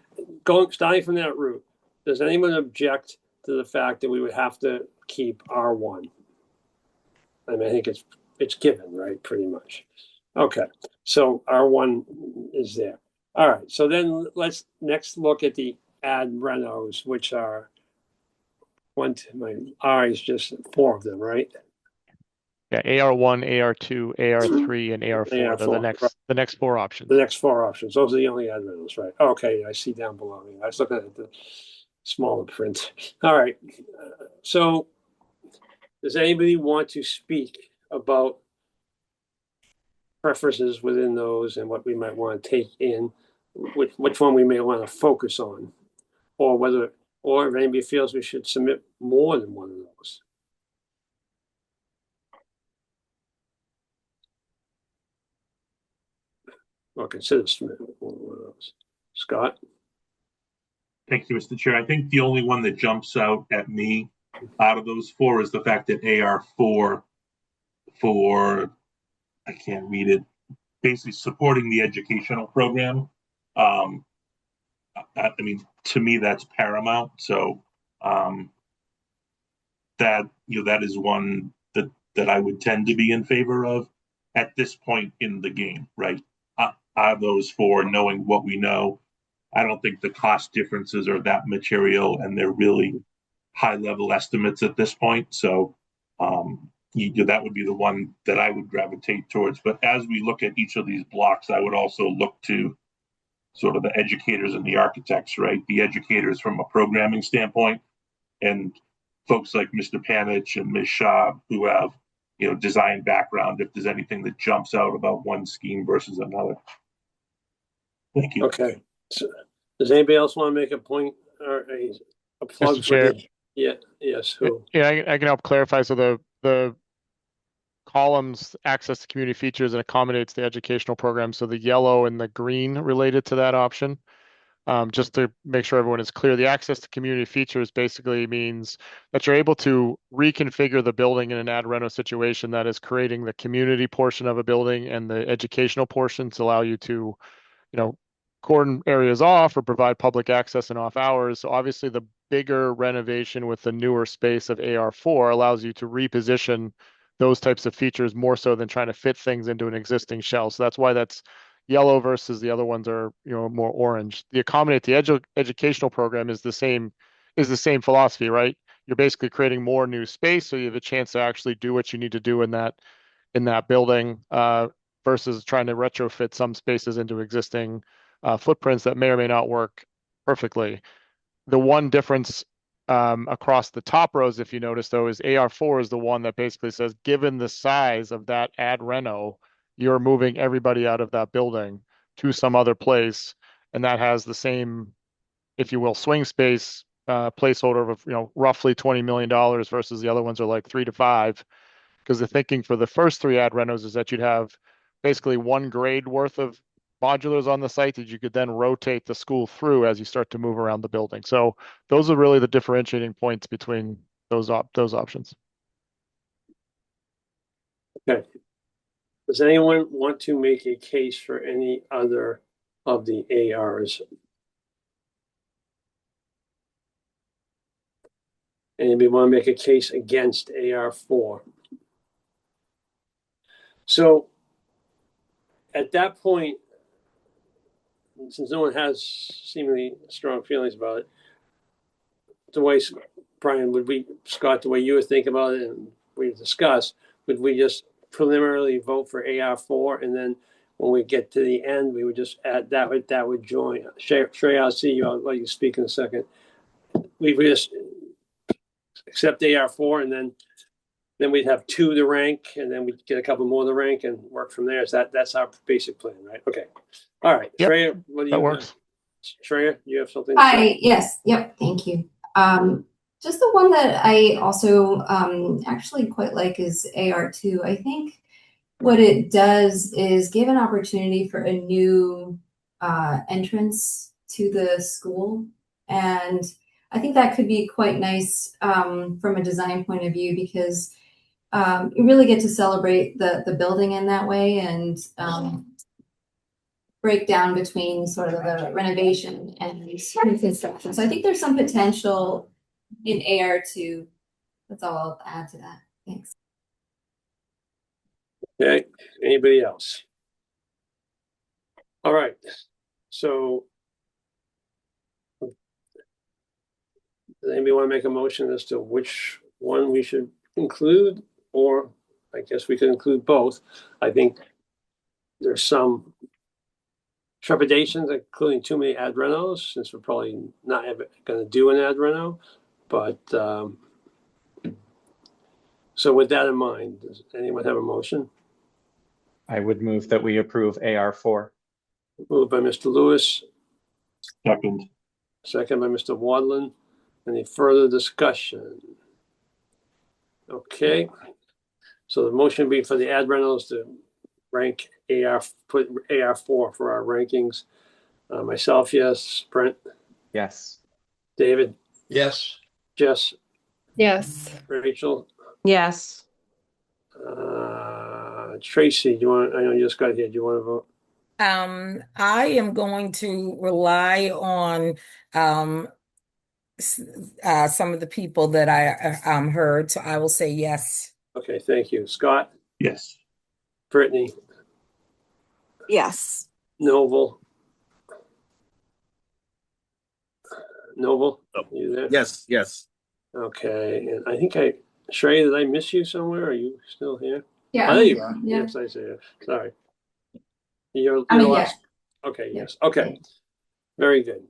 starting from that route, does anyone object to the fact that we would have to keep R1? I mean, I think it's given, right? Pretty much. Okay. So R1 is there. All right. So then let's next look at the ad renos, which are my R is just 4 of them, right? Yeah, AR1, AR2, AR3, and AR4. AR4, They're the next 4 options. The next 4 options. Those are the only ad renos, right? Okay, I see down below. I was looking at smaller print. All right. So does anybody want to speak about preferences within those and what we might want to take in, which one we may want to focus on, or if anybody feels we should submit more than one of those? Or consider submitting more than one of those. Scott? Thank you, Mr. Chair. I think the only one that jumps out at me out of those four is the fact that AR4 I can't read it, basically supporting the educational program. I mean, to me, that's paramount. So that is one that I would tend to be in favor of at this point in the game, right? Out of those four, knowing what we know, I don't think the cost differences are that material, and they're really high-level estimates at this point. So that would be the one that I would gravitate towards. But as we look at each of these blocks, I would also look to sort of the educators and the architects, right? The educators from a programming standpoint, and folks like Mr. Panich and Ms. Shaw who have, design background, if there's anything that jumps out about one scheme versus another. Thank you. Okay. So, does anybody else want to make a point or a plug? Mr. Chair. Yeah. Yes. Who? Yeah, I can help clarify. So the columns access to community features and accommodates the educational program. So the yellow and the green related to that option. Just to make sure everyone is clear, the access to community features basically means that you're able to reconfigure the building in an ad reno situation that is creating the community portion of a building and the educational portion to allow you to, cordon areas off or provide public access in off hours. So obviously the bigger renovation with the newer space of AR4 allows you to reposition those types of features more so than trying to fit things into an existing shell. So that's why that's yellow versus the other ones are, more orange. The accommodate the educational program is the same philosophy, right? You're basically creating more new space, so you have a chance to actually do what you need to do in that building, versus trying to retrofit some spaces into existing footprints that may or may not work perfectly. The one difference across the top rows, if you notice, though, is AR4 is the one that basically says, given the size of that ad reno, you're moving everybody out of that building to some other place, and that has the same, if you will, swing space placeholder of roughly $20 million versus the other ones are like 3 to 5. Because the thinking for the first 3 ad renos is that you'd have basically one grade worth of modulars on the site that you could then rotate the school through as you start to move around the building. So those are really the differentiating points between those options. Okay. Does anyone want to make a case for any other of the ARs? Anybody want to make a case against AR4? So at that point, since no one has seemingly strong feelings about it, the way, Brian, Scott, the way you were thinking about it and we discussed, would we just preliminarily vote for AR4, and then when we get to the end, we would just add that would join. Shrey, I'll see you. I'll let you speak in a second. We would just accept AR4, and then we'd have 2 to rank, and then we'd get a couple more to rank and work from there. So that's our basic plan, right? Okay. All right. Yep, Shreya, what do you that works. Shreya, you have something to say? Hi, yes, yep, thank you. Just the one that I also actually quite like is AR2. I think what it does is give an opportunity for a new entrance to the school. And I think that could be quite nice from a design point of view, because you really get to celebrate the building in that way, and break down between sort of the renovation and construction. So I think there's some potential in AR2. That's all I'll add to that. Thanks. Okay. Anybody else? All right. So does anybody want to make a motion as to which one we should include? Or I guess we could include both. I think there's some trepidations, including too many ad renos, since we're probably not ever going to do an ad reno. But so with that in mind, does anyone have a motion? I would move that we approve AR4. Moved by Mr. Lewis, Second. second by Mr. Wadlin. Any further discussion? Okay. So the motion would be for the ad rentals to rank put AR4 for our rankings. Myself, yes. Brent, Yes. David, Yes. Jess, Yes. Rachel, Yes. Tracy, I know you just got here. Do you want to vote? I am going to rely on some of the people that I heard, so I will say yes. Okay, thank you. Scott, Yes. Brittany, Yes. Noble, Oh. you there? Yes, yes. Okay, and I think Shrey, did I miss you somewhere? Are you still here? Yeah. Oh, I'm there you here. are. Yeah. Yes, I see you. Sorry. You're I mean, last. yeah. Okay, Yeah. yes. Okay. Very good.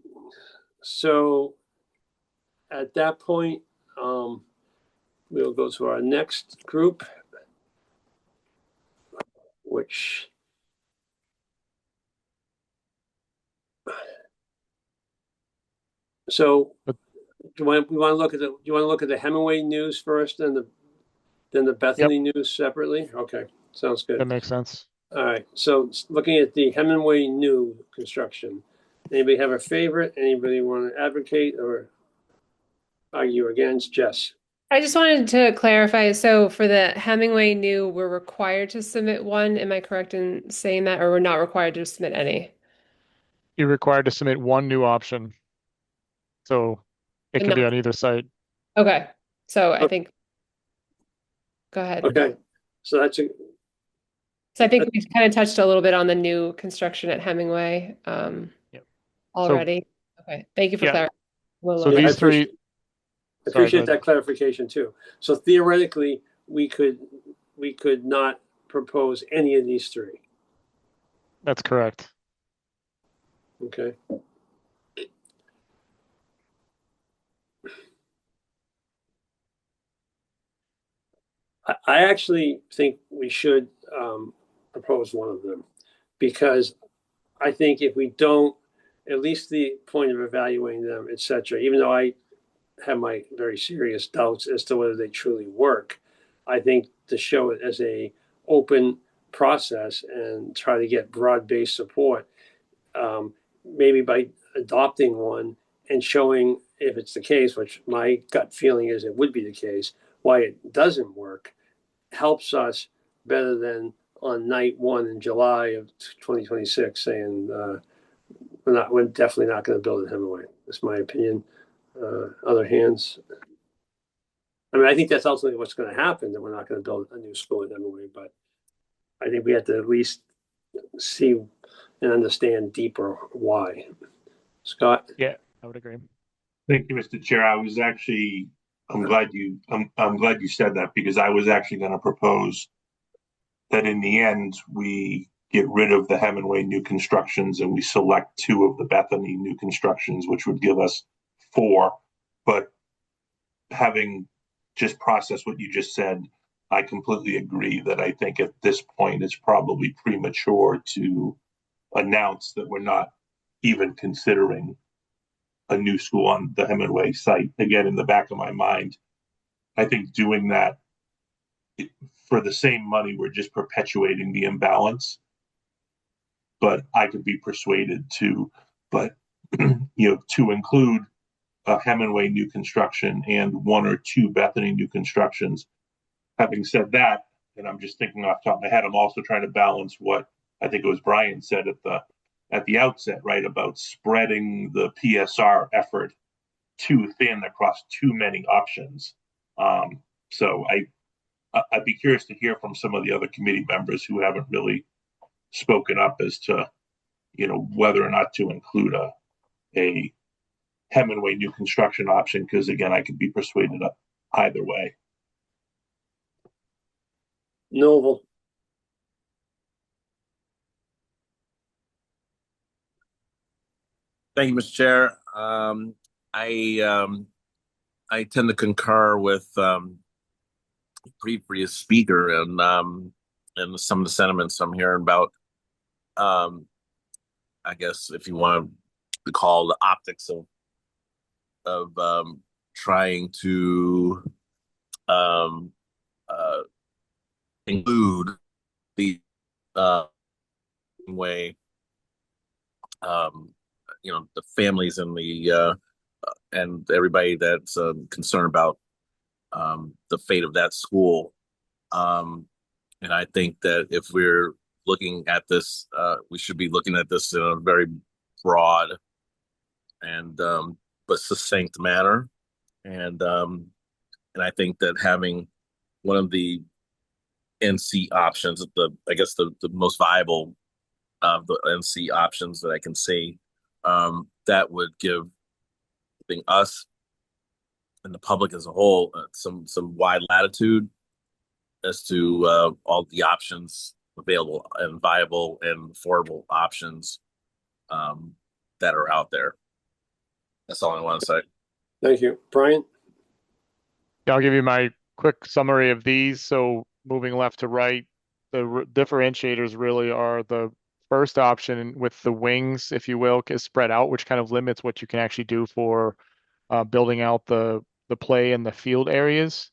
So at that point, we'll go to our next group, which so we want to look at the Hemingway news first, and then the Bethany news separately. Okay, sounds good. That makes sense. All right. So looking at the Hemingway new construction, anybody have a favorite? Anybody want to advocate or argue against? Jess. I just wanted to clarify. So for the Hemingway new, we're required to submit one. Am I correct in saying that, or we're not required to submit any? You're required to submit one new option. So it But can be not- on either site. Okay. So I think, go ahead. Okay. So that's So I think we've kind of touched a little bit on the new construction at Hemingway Yep. already. Okay. Thank you for Yeah. clarifying. We'll So look at these it. three, I sorry, appreciate go that ahead. clarification too. So theoretically, we could not propose any of these three. That's correct. Okay. I actually think we should propose one of them, because I think if we don't, at least the point of evaluating them, etc., even though I have my very serious doubts as to whether they truly work, I think to show it as a open process and try to get broad-based support, maybe by adopting one and showing, if it's the case, which my gut feeling is it would be the case, why it doesn't work, helps us better than on night one in July of 2026 saying we're definitely not going to build at Hemingway. That's my opinion. Other hands. I mean, I think that's ultimately what's going to happen, that we're not going to build a new school at Hemingway, but I think we have to at least see and understand deeper why. Scott? Yeah, I would agree. Thank you, Mr. Chair. I'm glad you said that, because I was actually going to propose that in the end we get rid of the Hemingway new constructions and we select two of the Bethany new constructions, which would give us 4. But having just processed what you just said, I completely agree that I think at this point it's probably premature to announce that we're not even considering a new school on the Hemingway site. Again, in the back of my mind, I think doing that for the same money, we're just perpetuating the imbalance. But I could be persuaded to, to include a Hemingway new construction and 1 or 2 Bethany new constructions. Having said that, and I'm just thinking off the top of my head, I'm also trying to balance what I think it was Brian said at the outset, right, about spreading the PSR effort too thin across too many options. So I'd be curious to hear from some of the other committee members who haven't really spoken up as to, whether or not to include a Hemingway new construction option, because again, I could be persuaded either way. Noble. Thank you, Mr. Chair. I tend to concur with previous speaker and some of the sentiments I'm hearing about. I guess if you want to call the optics of trying to um, uh, include the way the families and the and everybody that's concerned about the fate of that school. And I think that if we're looking at this, we should be looking at this in a very broad and but succinct manner. And I think that having one of the NC options, I guess the most viable of the NC options that I can see, that would give, I think, us and the public as a whole some wide latitude as to all the options available and viable and affordable options that are out there. That's all I want to say. Thank you. Brian? I'll give you my quick summary of these. So moving left to right, the differentiators really are the first option with the wings, if you will, is spread out, which kind of limits what you can actually do for building out the play and the field areas.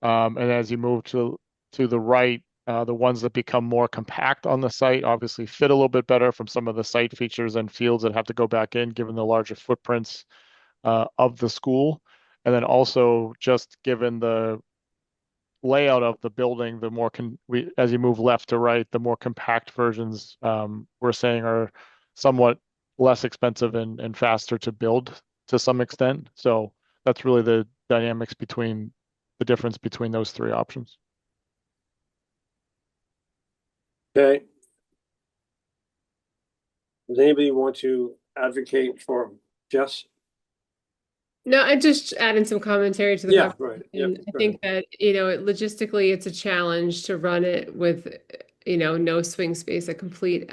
And as you move to the right, the ones that become more compact on the site obviously fit a little bit better from some of the site features and fields that have to go back in, given the larger footprints of the school. And then also just given the layout of the building, the more as you move left to right, the more compact versions we're saying are somewhat less expensive and faster to build to some extent. So that's really the dynamics between the difference between those three options. Okay. Does anybody want to advocate for Jess? No, I just added some commentary to the Yeah, right. Yeah, I think that, logistically it's a challenge to run it with, no swing space. A complete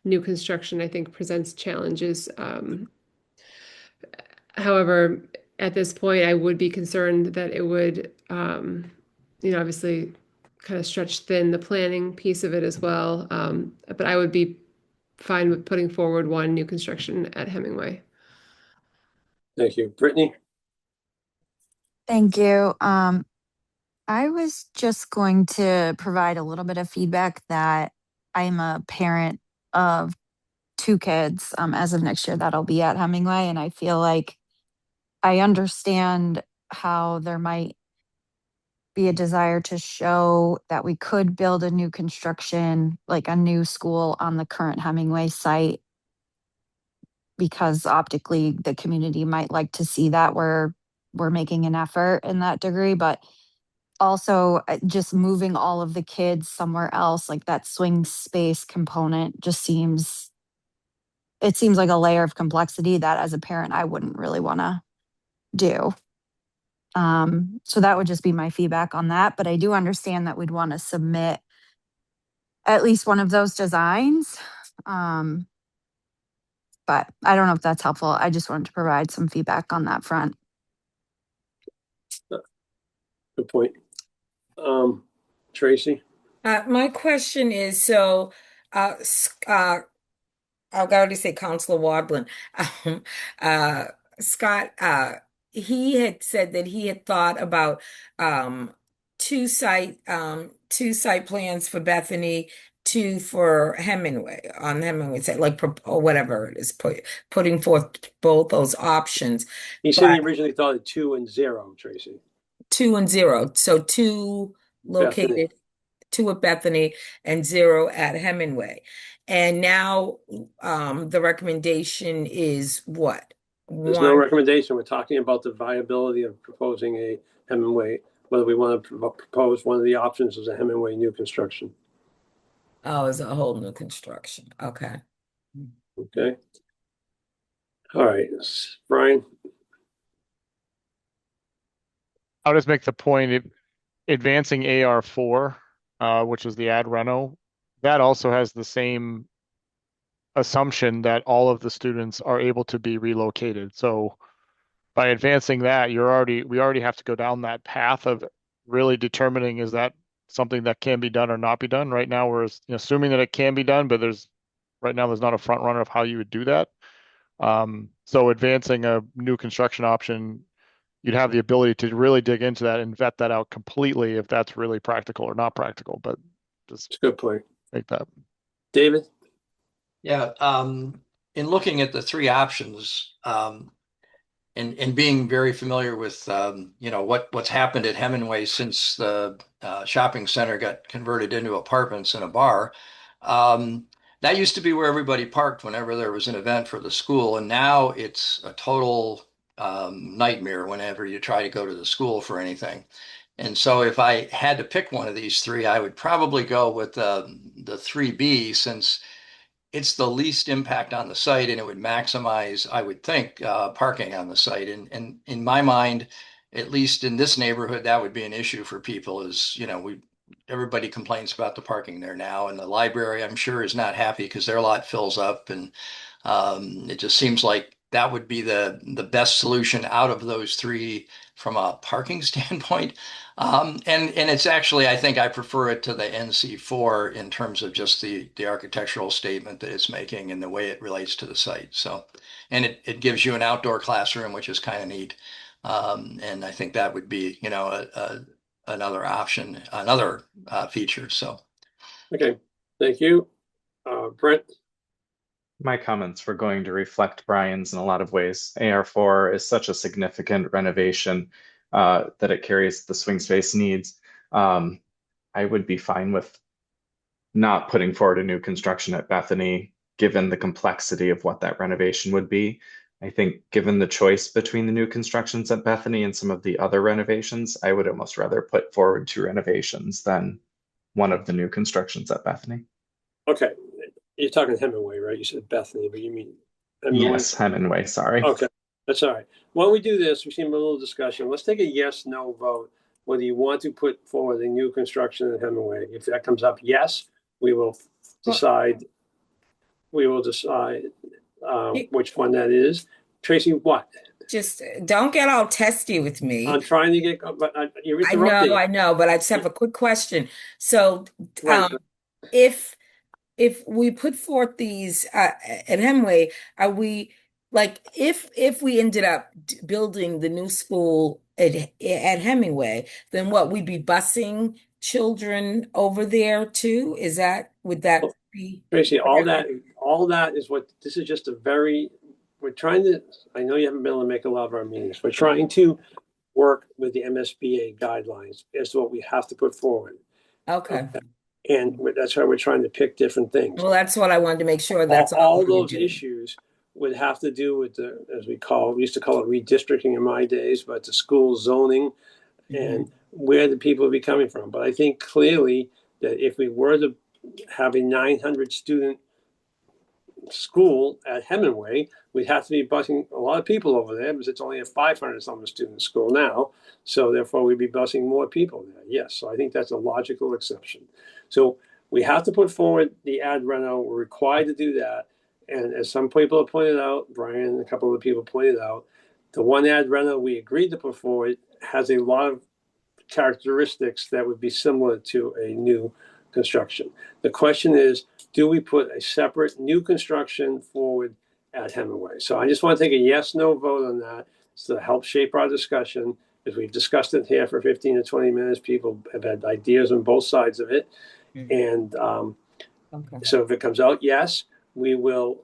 new construction, I think, presents challenges. However, at this point, I would be concerned that it would, obviously kind of stretch thin the planning piece of it as well. But I would be fine with putting forward one new construction at Hemingway. Thank you. Brittany? Thank you. I was just going to provide a little bit of feedback that I'm a parent of 2 kids. As of next year, that'll be at Hemingway. And I feel like I understand how there might be a desire to show that we could build a new construction, like a new school on the current Hemingway site, because optically the community might like to see that we're making an effort in that degree. But also just moving all of the kids somewhere else, like that swing space component just seems like a layer of complexity that as a parent I wouldn't really want to do. So that would just be my feedback on that. But I do understand that we'd want to submit at least one of those designs. But I don't know if that's helpful. I just wanted to provide some feedback on that front. Good point. Tracy? My question is, so I'll already say Counselor Wadlin. Scott, he had said that he had thought about two site plans for Bethany, 2 for Hemingway on Hemingway site, like or whatever it is, putting forth both those options. He said he originally thought of 2 and 0, Tracy. 2 and 0. So 2 located. Bethany. 2 at Bethany and 0 at Hemingway. And now the recommendation is what? There's no recommendation. We're talking about the viability of proposing a Hemingway, whether we want to propose one of the options as a Hemingway new construction. Oh, it's a whole new construction. Okay. Okay. All right. Brian? I'll just make the point, advancing AR4, which is the ad reno, that also has the same assumption that all of the students are able to be relocated. So by advancing that, we already have to go down that path of really determining, is that something that can be done or not be done. Right now, we're assuming that it can be done, but right now there's not a front runner of how you would do that. So advancing a new construction option, you'd have the ability to really dig into that and vet that out completely if that's really practical or not practical. But just It's a good point. make that. David? Yeah, in looking at the three options, and being very familiar with what's happened at Hemingway since the shopping center got converted into apartments and a bar. That used to be where everybody parked whenever there was an event for the school, and now it's a total nightmare whenever you try to go to the school for anything. And so if I had to pick one of these three, I would probably go with the 3B, since it's the least impact on the site, and it would maximize, I would think, parking on the site. And in my mind, at least in this neighborhood, that would be an issue for people. Everybody complains about the parking there now, and the library, I'm sure, is not happy because their lot fills up, and it just seems like that would be the best solution out of those three from a parking standpoint. And it's actually, I think I prefer it to the NC4 in terms of just the architectural statement that it's making and the way it relates to the site. So, and it gives you an outdoor classroom, which is kind of neat. And I think that would be, another option, another feature. So, Okay, thank you. Brent? My comments were going to reflect Brian's in a lot of ways. AR4 is such a significant renovation that it carries the swing space needs. I would be fine with not putting forward a new construction at Bethany, given the complexity of what that renovation would be. I think given the choice between the new constructions at Bethany and some of the other renovations, I would almost rather put forward two renovations than one of the new constructions at Bethany. Okay, you're talking Hemingway, right? You said Bethany, but you mean Hemingway? Yes, Hemingway, sorry. Okay, that's all right. Why don't we do this? We seem a little discussion. Let's take a yes, no vote, whether you want to put forward a new construction at Hemingway. If that comes up, yes, we will decide. We will decide which one that is. Tracy, what? Just don't get all testy with me. I'm trying to get, but you're interrupting. I know, but I just have a quick question. So, Right. if we put forth these at Hemingway, are we like if we ended up building the new school at Hemingway, then what, we'd be busing children over there too? Would that be Tracy, all that is what, this is just we're trying to, I know you haven't been able to make a lot of our meetings. We're trying to work with the MSBA guidelines as to what we have to put forward. Okay. And that's why we're trying to pick different things. Well, that's what I wanted to make sure. That's all those issues would have to do with we used to call it redistricting in my days, but the school zoning and where the people would be coming from. But I think clearly that if we were to have a 900 student school at Hemingway, we'd have to be busing a lot of people over there because it's only a 500 something student school now. So therefore we'd be busing more people there. Yes. So I think that's a logical exception. So we have to put forward the ad reno. We're required to do that. And as some people have pointed out, Brian and a couple of people pointed out, the one ad reno we agreed to put forward has a lot of characteristics that would be similar to a new construction. The question is, do we put a separate new construction forward at Hemingway? So I just want to take a yes, no vote on that to help shape our discussion. As we've discussed it here for 15 to 20 minutes, people have had ideas on both sides of it. And so if it comes out yes, we will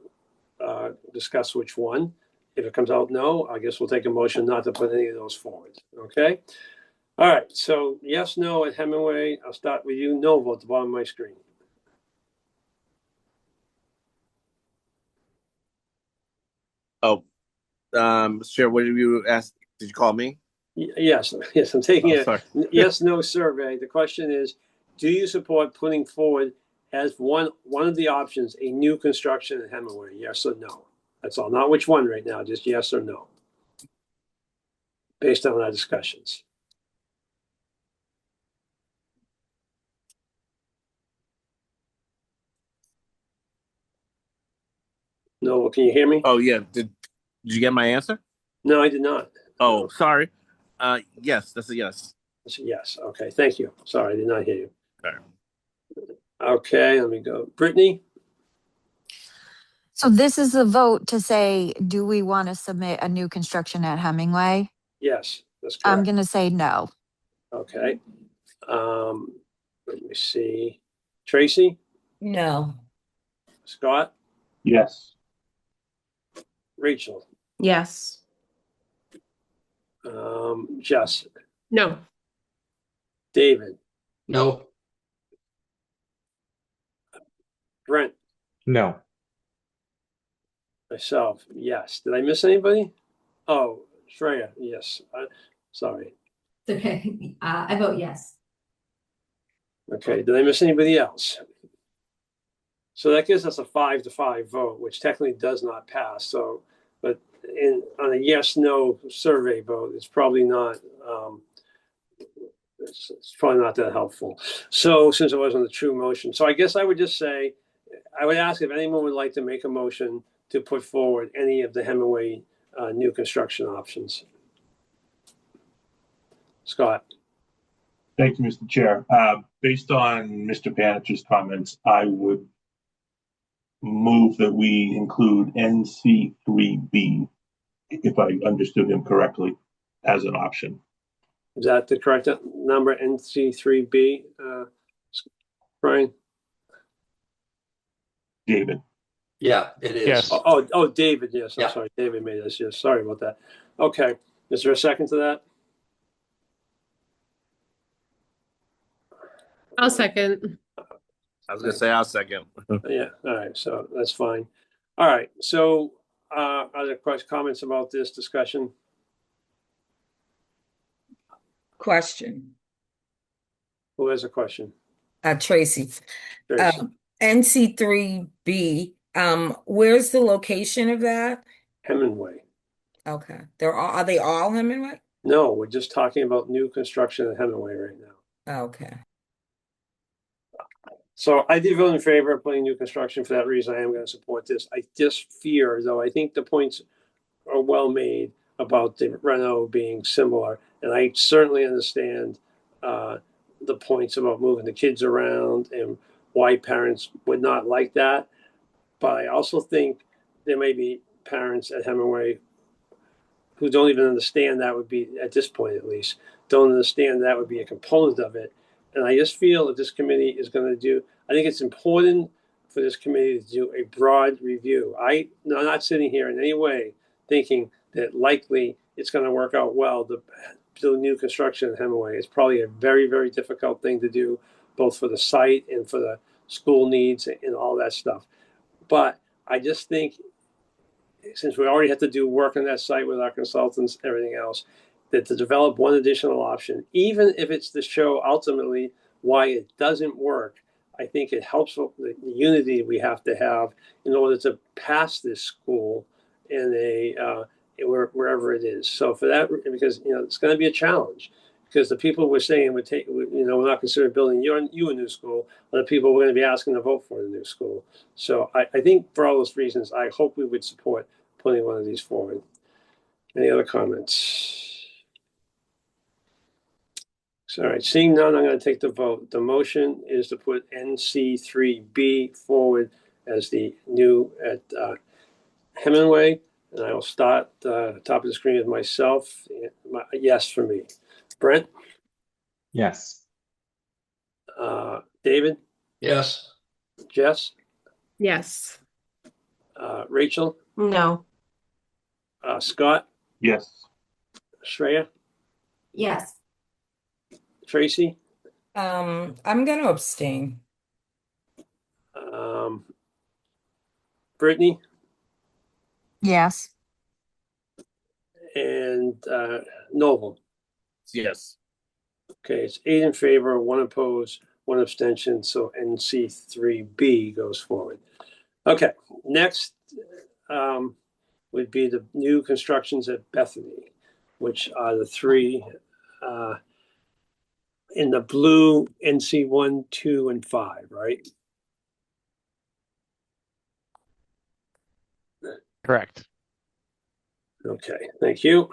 discuss which one. If it comes out no, I guess we'll take a motion not to put any of those forward. Okay? All right, so yes, no at Hemingway. I'll start with you. No vote at the bottom of my screen. Oh, Mr. Chair, what did you ask? Did you call me? Yes, I'm taking sorry. yes, no survey. The question is, do you support putting forward as one of the options a new construction at Hemingway? Yes or no? That's all. Not which one right now, just yes or no. Based on our discussions. No, can you hear me? Oh yeah. Did you get my answer? No, I did not. Oh, sorry. Yes, that's a yes. That's a yes. Okay, thank you. Sorry, I did not hear you. Okay. Okay, let me go. Brittany? So this is a vote to say, do we want to submit a new construction at Hemingway? Yes, that's I'm correct. going to say no. Okay. Let me see. Tracy? No. Scott? Yes. Rachel? Yes. Jess? No. David? No. Brent? No. Myself? Yes. Did I miss anybody? Oh, Shreya? Yes. Sorry. It's okay. I vote yes. Okay. Did I miss anybody else? So that gives us a 5-5 vote, which technically does not pass. So, but on a yes/no survey vote, it's probably not. It's probably not that helpful. So, since it wasn't a true motion, so I guess I would just say, I would ask if anyone would like to make a motion to put forward any of the Hemingway new construction options. Scott. Thank you, Mr. Chair. Based on Mr. Panich's comments, I would move that we include NC3B, if I understood him correctly, as an option. Is that the correct number, NC3B? Brian? David. Yeah, it is. Yes. Oh, David, yes. I'm Yeah. sorry. David made this. Yes, sorry about that. Okay. Is there a second to that? I'll second. I was gonna say I'll second. Yeah, all right, so that's fine. All right, so are there comments about this discussion? Question. Who has a question? Tracy. Tracy. NC3B, where's the location of that? Hemingway. Okay. Are they all Hemingway? No, we're just talking about new construction at Hemingway right now. Okay. So I did vote in favor of putting new construction. For that reason, I am going to support this. I just fear, though, I think the points are well made about the reno being similar. And I certainly understand the points about moving the kids around and why parents would not like that. But I also think there may be parents at Hemingway who don't even understand that would be, at this point at least, don't understand that would be a component of it. And I just feel that this committee is going to do, I think it's important for this committee to do a broad review. I'm not sitting here in any way thinking that likely it's going to work out well to do new construction at Hemingway. It's probably a very, very difficult thing to do, both for the site and for the school needs and all that stuff. But I just think, since we already have to do work on that site with our consultants, everything else, that to develop one additional option, even if it's to show ultimately why it doesn't work, I think it helps the unity we have to have in order to pass this school in wherever it is. So for that, because it's going to be a challenge, because the people we're saying would take, we're not considering building you a new school, but the people we're going to be asking to vote for the new school. So I think for all those reasons, I hope we would support putting one of these forward. Any other comments? All right, seeing none, I'm going to take the vote. The motion is to put NC3B forward as the new at Hemingway. And I will start top of the screen with myself. Yes for me. Brent? Yes. David? Yes. Jess? Yes. Rachel? No. Scott? Yes. Shreya? Yes. Tracy? I'm gonna abstain. Brittany? Yes. And Noble? Yes. Okay, it's 8 in favor, 1 opposed, 1 abstention. So NC3B goes forward. Okay, next would be the new constructions at Bethany, which are the 3 in the blue NC1, 2, and 5, right? Correct. Okay, thank you.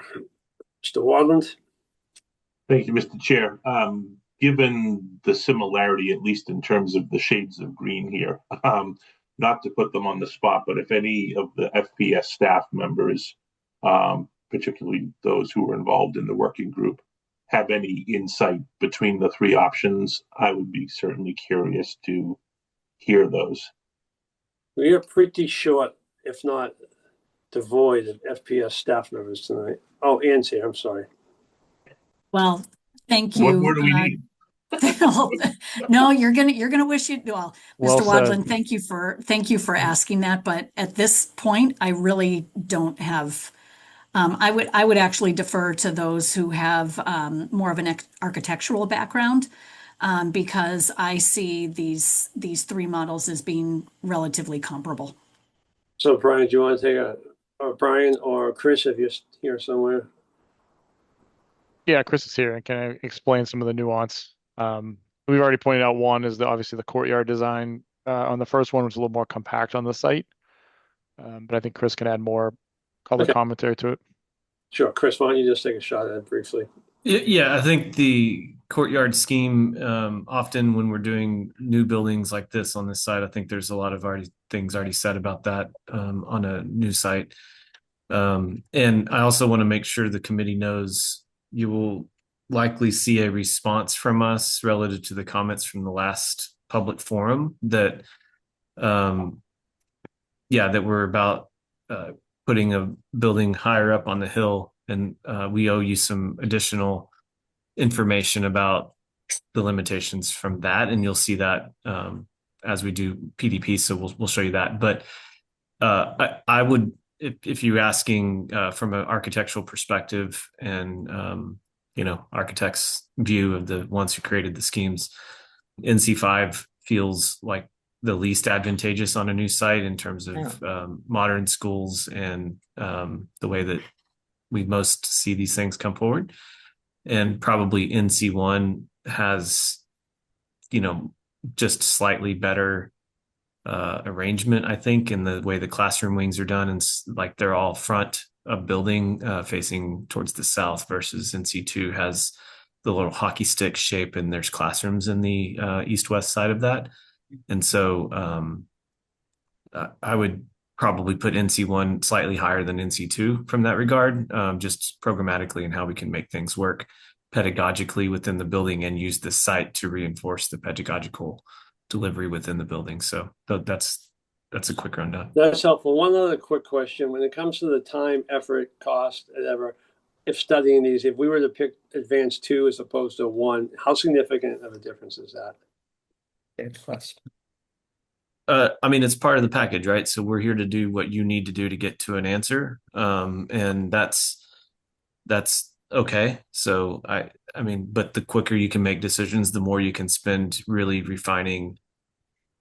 Mr. Wadland? Thank you, Mr. Chair. Given the similarity, at least in terms of the shades of green here, not to put them on the spot, but if any of the FPS staff members, particularly those who were involved in the working group, have any insight between the three options, I would be certainly curious to hear those. We are pretty short, if not devoid, of FPS staff members tonight. Oh, Ann's here, I'm sorry. Well, thank What you. more do we need? No, you're gonna wish you well, Well Mr. said. Wadland. Thank you for asking that. But at this point, I really don't have. I would actually defer to those who have more of an architectural background, because I see these three models as being relatively comparable. So Brian, do you want to take or Brian or Chris, if you're here somewhere? Yeah, Chris is here and can explain some of the nuance. We've already pointed out one is obviously the courtyard design on the first one was a little more compact on the site. But I think Chris can add more color commentary to it. Sure. Chris, why don't you just take a shot at it briefly? Yeah, I think the courtyard scheme, often when we're doing new buildings like this on this site, I think there's a lot of things already said about that on a new site. And I also want to make sure the committee knows you will likely see a response from us relative to the comments from the last public forum that, that we're about putting a building higher up on the hill, and we owe you some additional information about the limitations from that, and you'll see that as we do PDP. So we'll show you that. But I would, if you're asking from an architectural perspective and architects' view of the ones who created the schemes, NC5 feels like the least advantageous on a new site in terms of modern schools and the way that we most see these things come forward. And probably NC1 has, just slightly better arrangement, I think, in the way the classroom wings are done. And like they're all front of building facing towards the south, versus NC2 has the little hockey stick shape and there's classrooms in the east-west side of that. And so I would probably put NC1 slightly higher than NC2 from that regard, just programmatically and how we can make things work pedagogically within the building and use the site to reinforce the pedagogical delivery within the building. So that's a quick rundown. That's helpful. One other quick question. When it comes to the time, effort, cost, whatever, if studying these, if we were to pick advanced 2 as opposed to 1, how significant of a difference is that? Good question. I mean, it's part of the package, right? So we're here to do what you need to do to get to an answer. And that's okay. So I mean, but the quicker you can make decisions, the more you can spend really refining,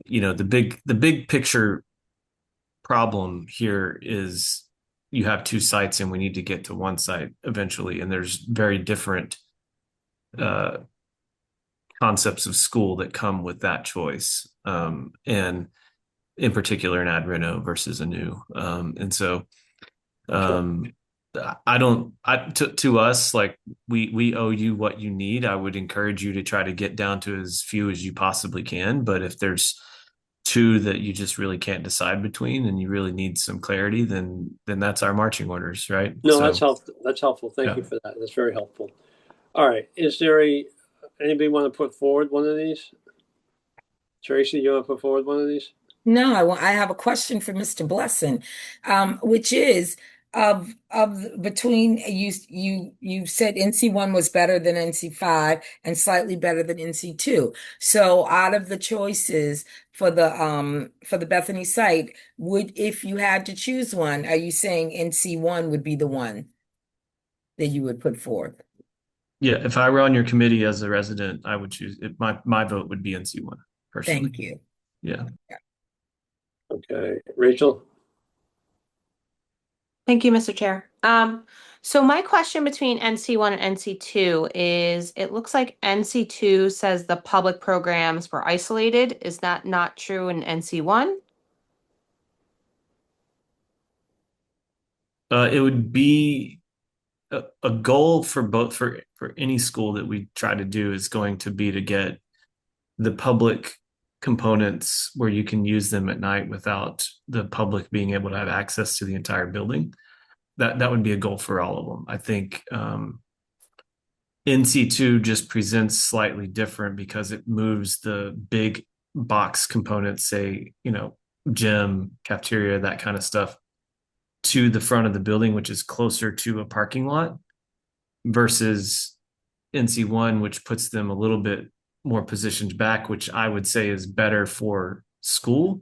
the big picture problem here is you have 2 sites and we need to get to 1 site eventually. And there's very different concepts of school that come with that choice. And in particular, an ad reno versus a new. And so to us, like we owe you what you need. I would encourage you to try to get down to as few as you possibly can. But if there's 2 that you just really can't decide between and you really need some clarity, then that's our marching orders, right? No, so, that's helpful. Thank you for that. That's very helpful. All right. Is there anybody want to put forward one of these? Tracy, you want to put forward one of these? No, I have a question for Mr. Blesson, which is between you said NC1 was better than NC5 and slightly better than NC2. So out of the choices for the Bethany site, if you had to choose one, are you saying NC1 would be the one that you would put forward? Yeah, if I were on your committee as a resident, I would choose it. My vote would be NC1 personally. Thank you. Yeah. Okay, Rachel. Thank you, Mr. Chair. So my question between NC1 and NC2 is, it looks like NC2 says the public programs were isolated. Is that not true in NC1? It would be a goal for both for any school that we try to do is going to be to get the public components where you can use them at night without the public being able to have access to the entire building. That would be a goal for all of them. I think NC2 just presents slightly different because it moves the big box components, say, gym, cafeteria, that kind of stuff, to the front of the building, which is closer to a parking lot, versus NC1, which puts them a little bit more positioned back, which I would say is better for school.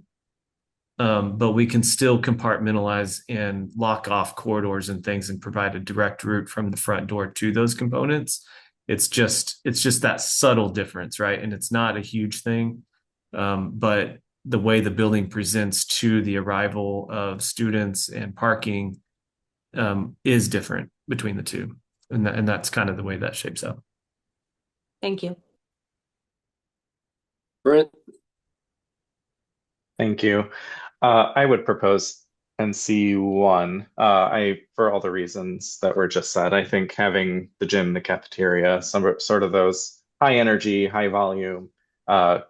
But we can still compartmentalize and lock off corridors and things and provide a direct route from the front door to those components. It's just that subtle difference, right? And it's not a huge thing, but the way the building presents to the arrival of students and parking is different between the two, and that's kind of the way that shapes up. Thank you. Brent? Thank you. I would propose NC1. For all the reasons that were just said, I think having the gym, the cafeteria, some sort of those high energy, high volume,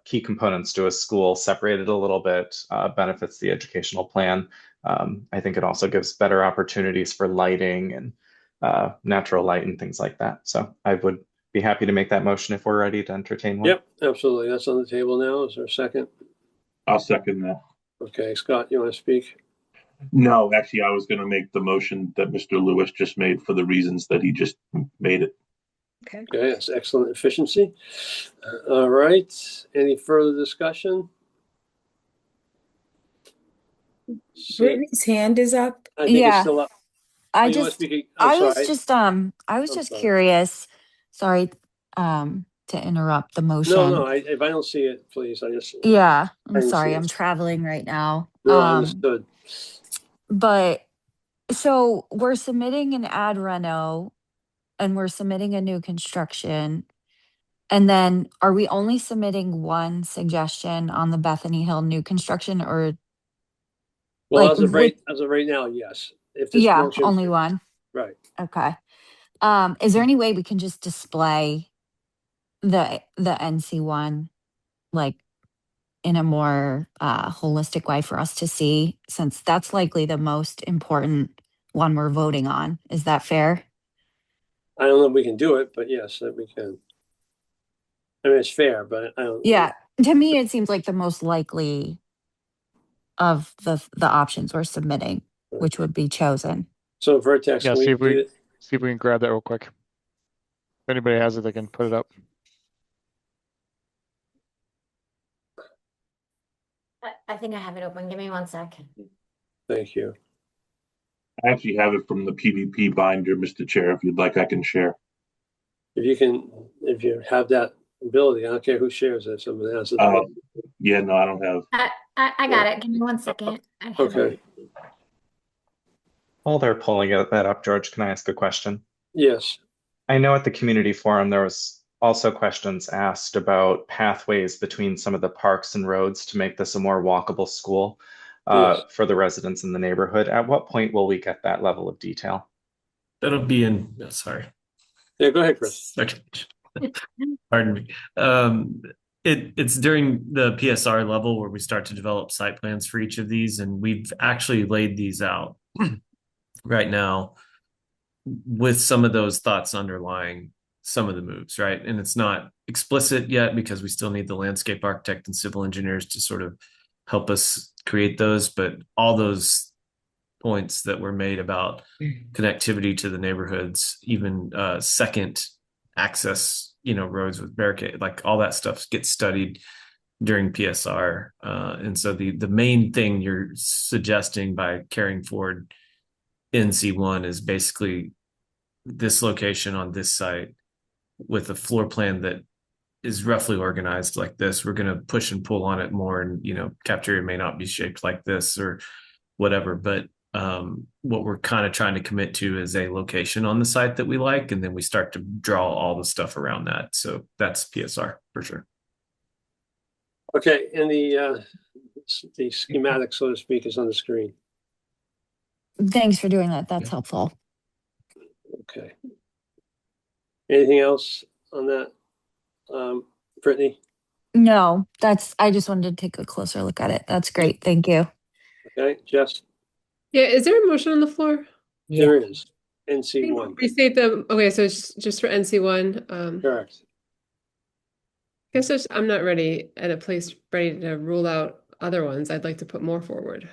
key components to a school separated a little bit benefits the educational plan. I think it also gives better opportunities for lighting and natural light and things like that. So I would be happy to make that motion if we're ready to entertain one. Yep, absolutely. That's on the table now. Is there a second? I'll second that. Okay, Scott, you want to speak? No, actually, I was going to make the motion that Mr. Lewis just made for the reasons that he just made it. Okay, that's excellent efficiency. All right, any further discussion? Brittany's hand is up. I think it's Yeah. still up. I Oh, you want just, to speak? I I'm was sorry. just, I was I'm just sorry. curious. Sorry, to interrupt the motion. No, if I don't see it, please, Yeah, I I'm didn't see sorry. it. I'm traveling right now. No, I understood. But so we're submitting an ad reno and we're submitting a new construction. And then are we only submitting one suggestion on the Bethany Hill new construction, or Well, like as of right now, yes. If this yeah, motion, only one? right. Okay. Is there any way we can just display the NC1 like in a more holistic way for us to see, since that's likely the most important one we're voting on? Is that fair? I don't know if we can do it, but yes, that we can. I mean, it's fair, but I don't. Yeah, to me it seems like the most likely of the options we're submitting, which would be chosen. So Vertex, Yeah, can see we if we get it? see if we can grab that real quick. If anybody has it, they can put it up. I think I have it open. Give me 1 second. Thank you. I actually have it from the PVP binder, Mr. Chair. If you'd like, I can share. If you have that ability, I don't care who shares it. Someone has it. Yeah, no, I don't have. I got it. Give me 1 second. I have Okay. it. While they're pulling that up, George, can I ask a question? Yes. I know at the community forum there was also questions asked about pathways between some of the parks and roads to make this a more walkable school Yes. for the residents in the neighborhood. At what point will we get that level of detail? That'll be in. Sorry. Yeah, go ahead, Chris. Okay. Pardon me. It's during the PSR level where we start to develop site plans for each of these, and we've actually laid these out right now with some of those thoughts underlying some of the moves, right? And it's not explicit yet because we still need the landscape architect and civil engineers to sort of help us create those, but all those points that were made about connectivity to the neighborhoods, even second access, roads with barricade, like all that stuff gets studied during PSR. And so the main thing you're suggesting by carrying forward NC1 is basically this location on this site with a floor plan that is roughly organized like this. We're going to push and pull on it more, and cafeteria may not be shaped like this or whatever, but what we're kind of trying to commit to is a location on the site that we like, and then we start to draw all the stuff around that. So that's PSR for sure. Okay, and the schematic, so to speak, is on the screen. Thanks for doing that. That's helpful. Okay. Anything else on that, Brittany? No, I just wanted to take a closer look at it. That's great. Thank you. Okay, Jess? Yeah, is there a motion on the floor? There is. NC1. Restate them. Okay, so it's just for NC1. Correct. I guess I'm not ready at a place ready to rule out other ones. I'd like to put more forward.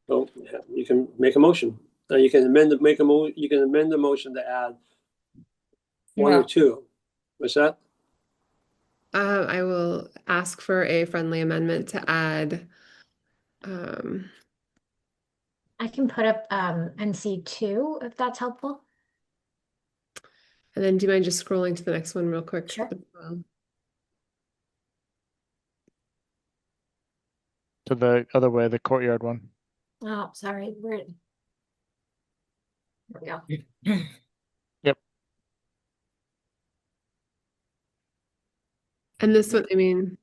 Oh, yeah, you can make a motion. You can amend you can amend the motion to add one or two. What's that? I will ask for a friendly amendment to add. I can put up NC2 if that's helpful. And then do you mind just scrolling to the next one real quick? Sure. To the other way, the courtyard one. Oh, sorry. There we go. Yep. And this one, I mean,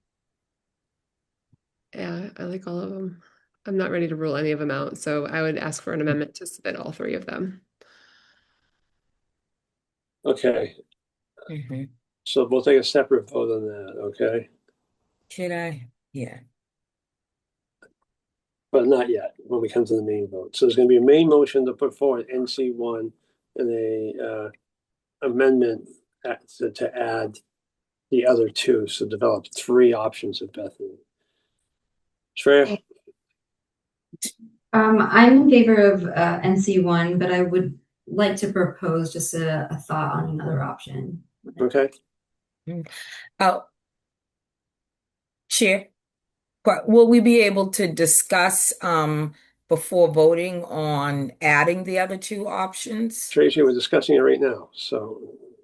yeah, I like all of them. I'm not ready to rule any of them out, so I would ask for an amendment to submit all three of them. Okay. So we'll take a separate vote on that, okay? Should I? Yeah. But not yet, when we come to the main vote. So there's going to be a main motion to put forward NC1 and a amendment to add the other two, so develop three options of Bethany. Shreya? I'm in favor of NC1, but I would like to propose just a thought on another option. Okay. Oh, Chair, but will we be able to discuss before voting on adding the other two options? Tracy, we're discussing it right now, so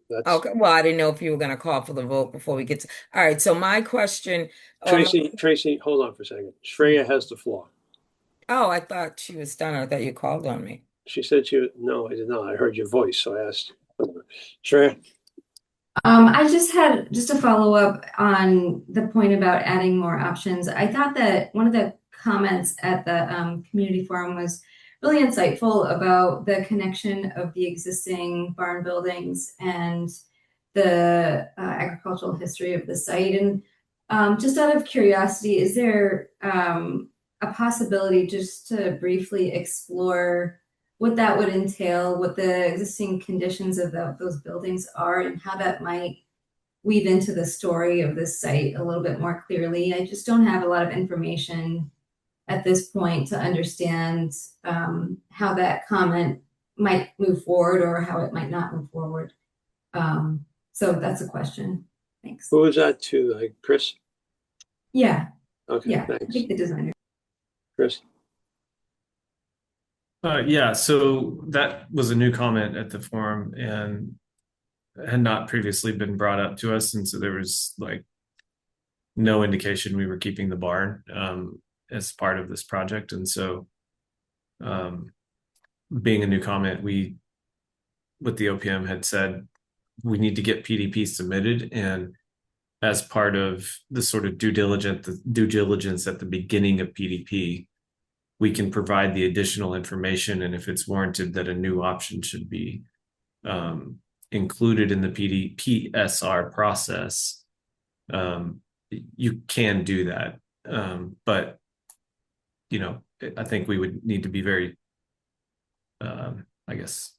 that's Okay. Well, I didn't know if you were going to call for the vote before we get to. All right. So my question. Tracy, hold on for a second. Shreya has the floor. Oh, I thought she was done. I thought you called on me. She said no, I did not. I heard your voice, so I asked. Shreya? I just had a follow up on the point about adding more options. I thought that one of the comments at the community forum was really insightful about the connection of the existing barn buildings and the agricultural history of the site. And just out of curiosity, is there a possibility just to briefly explore what that would entail, what the existing conditions of those buildings are, and how that might weave into the story of this site a little bit more clearly? I just don't have a lot of information at this point to understand how that comment might move forward or how it might not move forward. So that's a question. Thanks. Who is that to? Like Chris? Yeah. Okay, yeah, thanks. I think the designer. Chris? Yeah, so that was a new comment at the forum and had not previously been brought up to us. And so there was like no indication we were keeping the barn as part of this project. And so being a new comment, what the OPM had said, we need to get PDP submitted. And as part of the sort of due diligence at the beginning of PDP, we can provide the additional information, and if it's warranted that a new option should be included in the PSR process, you can do that. But I think we would need to be very, I guess.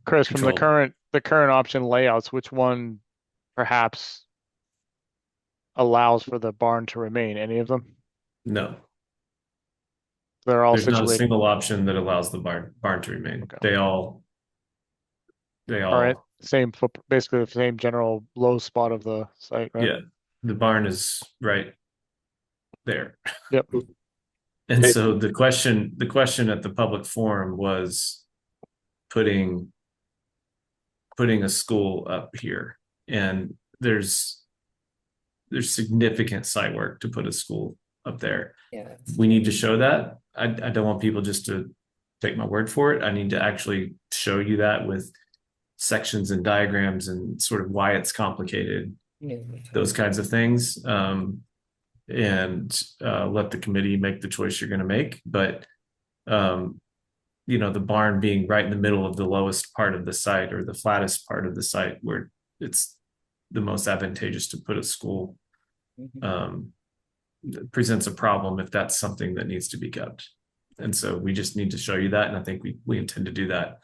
Chris, from the current option layouts, which one perhaps allows for the barn to remain? Any of them? No. They're all There's situated. not a single option that allows the barn to remain. Okay. They all right. Basically the same general low spot of the site, right? Yeah. The barn is right there. Yep. And so the question at the public forum was putting a school up here, and there's significant site work to put a school up there. Yeah. We need to show that. I don't want people just to take my word for it. I need to actually show you that with sections and diagrams and sort of why it's complicated, those kinds of things, and let the committee make the choice you're going to make. But the barn being right in the middle of the lowest part of the site or the flattest part of the site where it's the most advantageous to put a school presents a problem if that's something that needs to be kept. And so we just need to show you that. And I think we intend to do that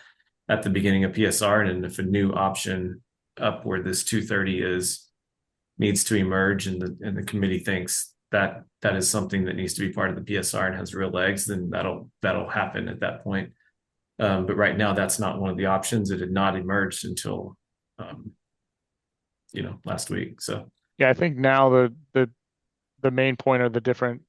at the beginning of PSR. And if a new option up where this 230 needs to emerge and the committee thinks that is something that needs to be part of the PSR and has real legs, then that'll happen at that point. But right now that's not one of the options. It had not emerged until last week. So Yeah, I think now the main point are the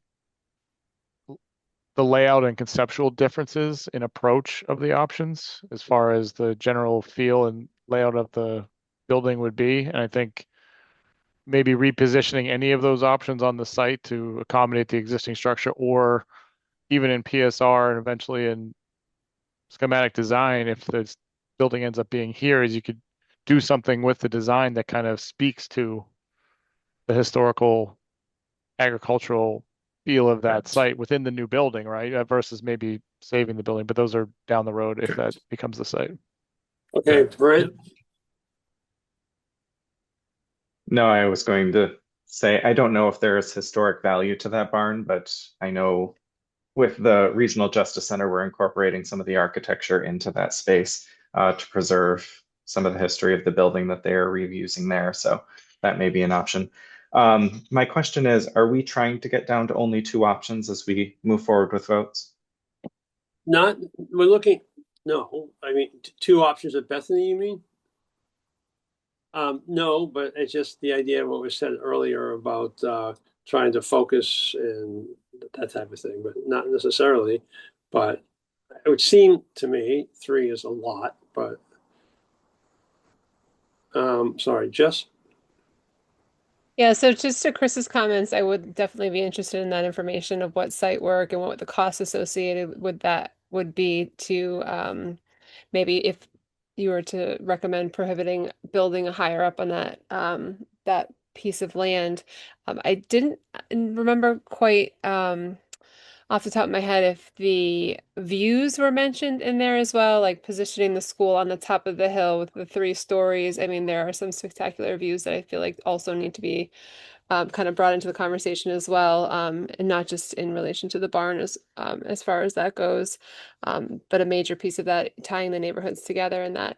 layout and conceptual differences in approach of the options as far as the general feel and layout of the building would be. And I think maybe repositioning any of those options on the site to accommodate the existing structure, or even in PSR and eventually in schematic design, if the building ends up being here, is you could do something with the design that kind of speaks to the historical agricultural feel of that site within the new building, right? Versus maybe saving the building, but those are down the road if that becomes the site. Okay, Brent. No, I was going to say, I don't know if there is historic value to that barn, but I know with the Regional Justice Center, we're incorporating some of the architecture into that space to preserve some of the history of the building that they are reusing there. So that may be an option. My question is, are we trying to get down to only 2 options as we move forward with votes? No, I mean, 2 options at Bethany, you mean? No, but it's just the idea of what was said earlier about trying to focus and that type of thing, but not necessarily. But it would seem to me 3 is a lot, but sorry, Jess? Yeah, so just to Chris's comments, I would definitely be interested in that information of what site work and what the costs associated with that would be to maybe if you were to recommend prohibiting building higher up on that piece of land. I didn't remember quite off the top of my head if the views were mentioned in there as well, like positioning the school on the top of the hill with the 3 stories. I mean, there are some spectacular views that I feel like also need to be kind of brought into the conversation as well, and not just in relation to the barn as far as that goes, but a major piece of that tying the neighborhoods together, and that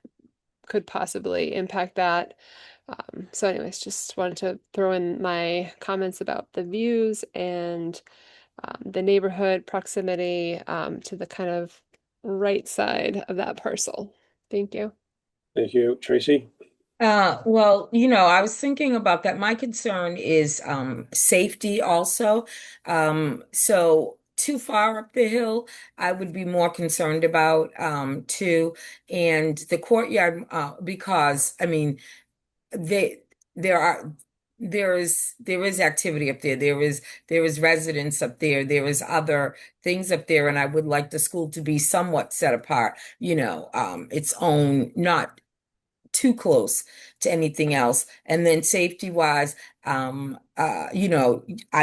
could possibly impact that. So anyways, just wanted to throw in my comments about the views and the neighborhood proximity to the kind of right side of that parcel. Thank you. Thank you, Tracy. Well, I was thinking about that. My concern is safety also. So too far up the hill, I would be more concerned about too. And the courtyard, because I mean, they there are there is activity up there. There is residents up there. There is other things up there, and I would like the school to be somewhat set apart. Its own, not too close to anything else. And then safety wise, I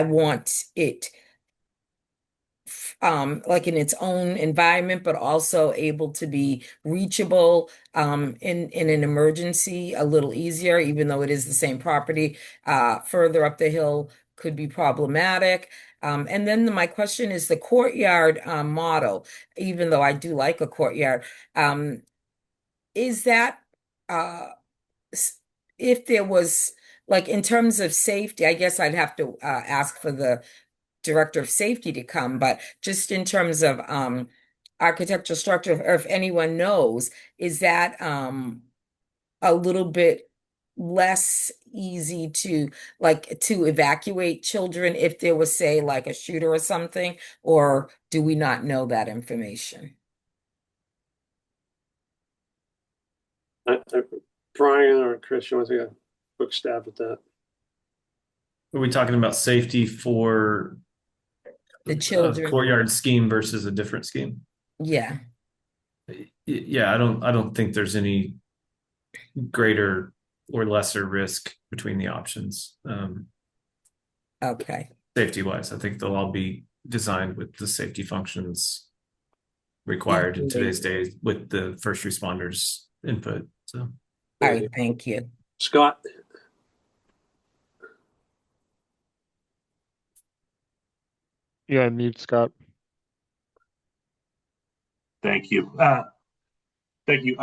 want it like in its own environment, but also able to be reachable in an emergency a little easier, even though it is the same property. Further up the hill could be problematic. And then my question is the courtyard model, even though I do like a courtyard, is that if there was, like, in terms of safety, I guess I'd have to ask for the director of safety to come, but just in terms of architectural structure, or if anyone knows, is that a little bit less easy to evacuate children if there was, say, like a shooter or something, or do we not know that information? Brian or Chris, you want to take a quick stab at that? Are we talking about safety for the children courtyard scheme versus a different scheme? Yeah. Yeah, I don't think there's any greater or lesser risk between the options. Okay. Safety wise, I think they'll all be designed with the safety functions required in today's day with the first responders input. So, All right, thank you. Scott? Yeah, mute Scott. Thank you. Thank you.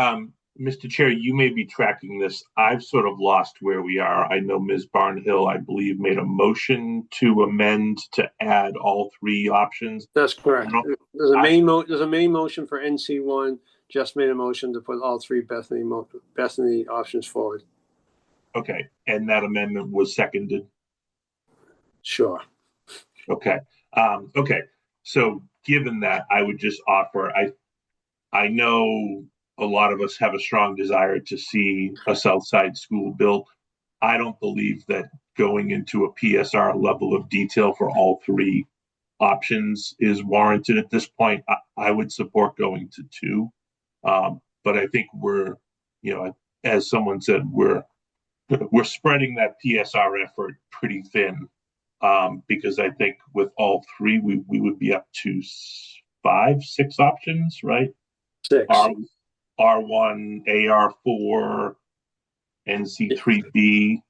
Mr. Chair, you may be tracking this. I've sort of lost where we are. I know Ms. Barnhill, I believe, made a motion to amend to add all three options. That's correct. There's a main motion for NC1. Just made a motion to put all three Bethany options forward. Okay, and that amendment was seconded. Sure. Okay. Okay. So given that, I would just offer, I know a lot of us have a strong desire to see a Southside school built. I don't believe that going into a PSR level of detail for all three options is warranted at this point. I would support going to two. But I think we're, as someone said, we're spreading that PSR effort pretty thin. Because I think with all three, we would be up to 6 options, right? 6. R1, AR4, NC3B.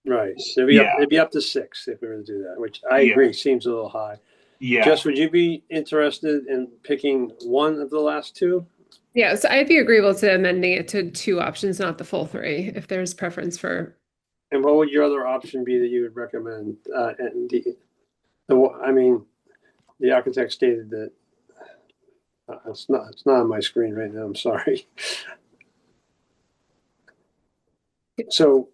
Right. They'd be up to 6 if we were to do that, which I agree seems a little high. Yeah. Jess, would you be interested in picking one of the last two? Yeah, so I'd be agreeable to amending it to 2 options, not the full 3, if there's preference for. And what would your other option be that you would recommend? The architect stated that it's not on my screen right now. I'm sorry. So,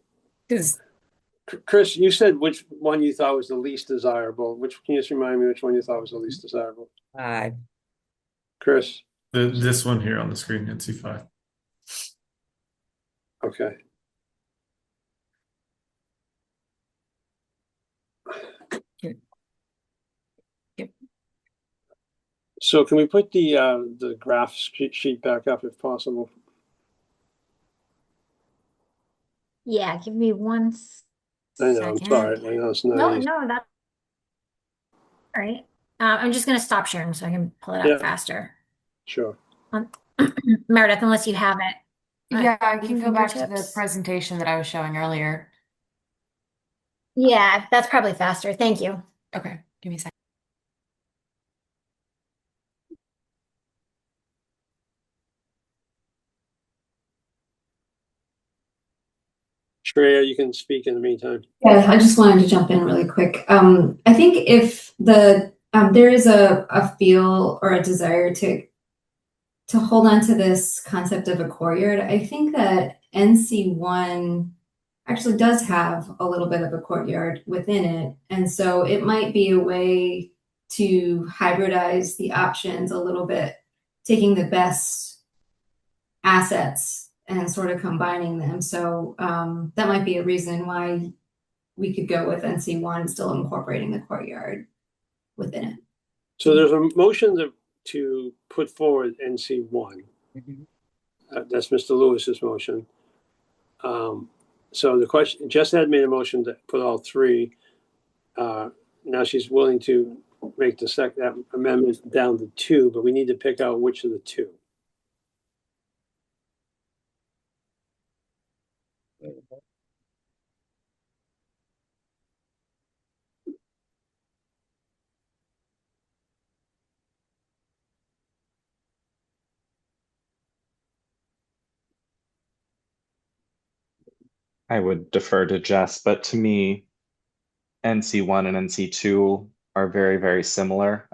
Chris, you said which one you thought was the least desirable. Can you just remind me which one you thought was the least desirable? 5. Chris? This one here on the screen, NC5. Okay. So can we put the graph sheet back up if possible? Yeah, give me one I know, second. I'm sorry. I know it's not easy. No, that's all right. I'm just going to stop sharing so I can pull it up faster. Sure. Meredith, unless you have it. Yeah, I can go back to the fingertips. presentation that I was showing earlier. Yeah, that's probably faster. Thank you. Okay, give me a second. Shreya, you can speak in the meantime. Yeah, I just wanted to jump in really quick. I think if there is a feel or a desire to hold on to this concept of a courtyard, I think that NC1 actually does have a little bit of a courtyard within it. And so it might be a way to hybridize the options a little bit, taking the best assets and sort of combining them. So that might be a reason why we could go with NC1, still incorporating the courtyard within it. So there's a motion to put forward NC1. That's Mr. Lewis's motion. So the question, Jess had made a motion to put all three. Now she's willing to make that amendment down to 2, but we need to pick out which of the 2. I would defer to Jess, but to me, NC1 and NC2 are very, very similar.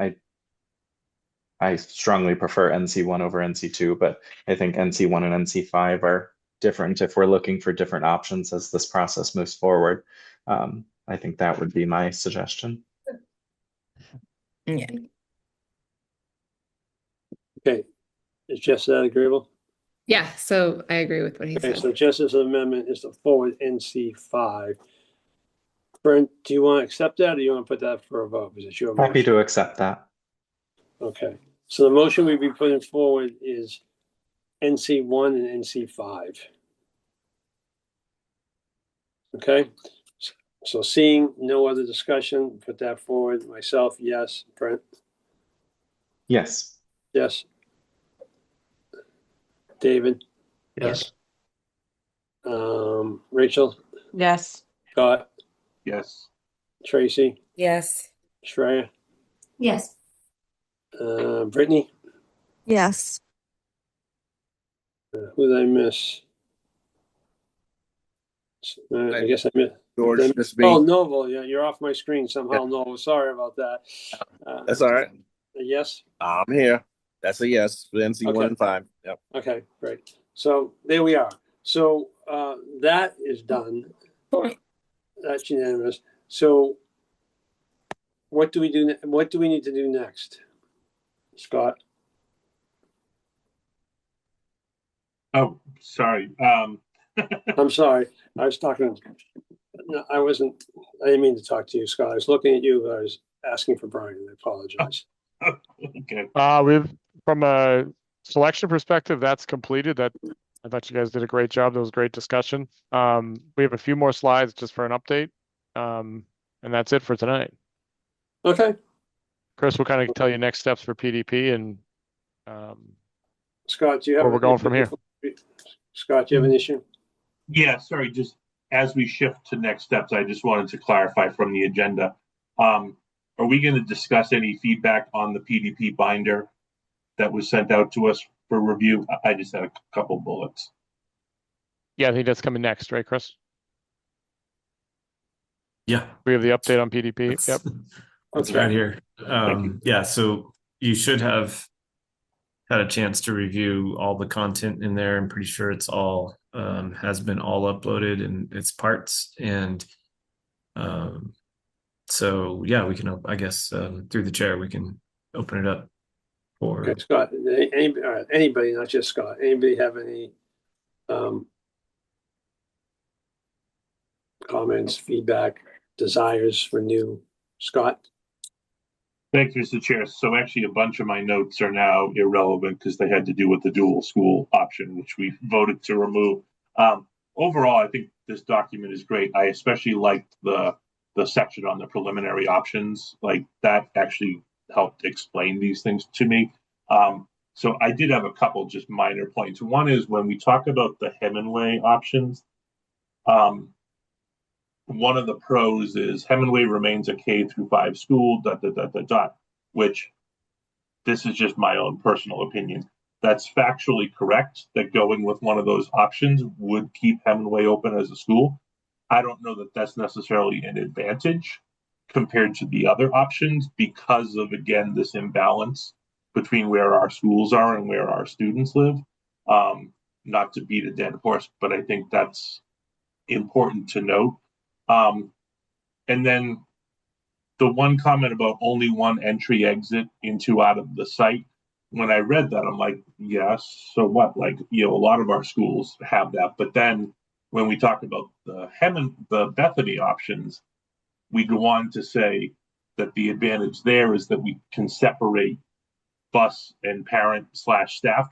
I strongly prefer NC1 over NC2, but I think NC1 and NC5 are different if we're looking for different options as this process moves forward. I think that would be my suggestion. Yeah. Okay. Is Jess that agreeable? Yeah, so I agree with what he said. So Jess's amendment is to forward NC5. Brent, do you want to accept that or do you want to put that for a vote? Is it your motion? Happy to accept that. Okay. So the motion we'd be putting forward is NC1 and NC5. Okay. So seeing no other discussion, put that forward. Myself, yes. Brent? Yes. Yes. David, Yes. Rachel, Yes. Scott, Yes. Tracy, Yes. Shreya, Yes. Brittany, Yes. who did I miss? I guess I missed. George, Miss B. Oh, Noble, yeah, you're off my screen somehow, Noble. Sorry about that. That's all right. Yes? I'm here. That's a yes for NC 1 Okay. and 5. Yep. Okay, great. So there we are. So that is done. That's unanimous. So what do we do? What do we need to do next, Scott? Oh, sorry. I'm sorry. I was talking. No, I wasn't. I didn't mean to talk to you, Scott. I was looking at you. But I was asking for Brian. I apologize. Okay. From a selection perspective, that's completed. That I thought you guys did a great job. That was a great discussion. We have a few more slides just for an update. And that's it for tonight. Okay. Chris will kind of tell you next steps for PDP and Scott, do you have where we're going from here. Scott, do you have an issue? Yeah, sorry. Just as we shift to next steps, I just wanted to clarify from the agenda. Are we going to discuss any feedback on the PDP binder that was sent out to us for review? I just had a couple bullets. Yeah, I think that's coming next, right, Chris? Yeah. We have the update on PDP. Yep. That's Okay. right here. Yeah, so you should have had a chance to review all the content in there. I'm pretty sure it's all has been all uploaded in its parts. And so yeah, we can, I guess, through the chair, we can open it up for Okay, Scott. Anybody, not just Scott. Anybody have any comments, feedback, desires for new Scott? Thanks, Mr. Chair. So actually, a bunch of my notes are now irrelevant because they had to do with the dual school option, which we voted to remove. Overall, I think this document is great. I especially liked the section on the preliminary options. Like that actually helped explain these things to me. So I did have a couple just minor points. One is when we talk about the Hemingway options, one of the pros is Hemingway remains a K through 5 school, ... which this is just my own personal opinion. That's factually correct that going with one of those options would keep Hemingway open as a school. I don't know that that's necessarily an advantage compared to the other options because of, again, this imbalance between where our schools are and where our students live. Not to beat a dead horse, but I think that's important to note. And then the one comment about only one entry exit into out of the site, when I read that, I'm like, yes, so what? Like, a lot of our schools have that. But then when we talk about the Bethany options, we go on to say that the advantage there is that we can separate bus and parent / staff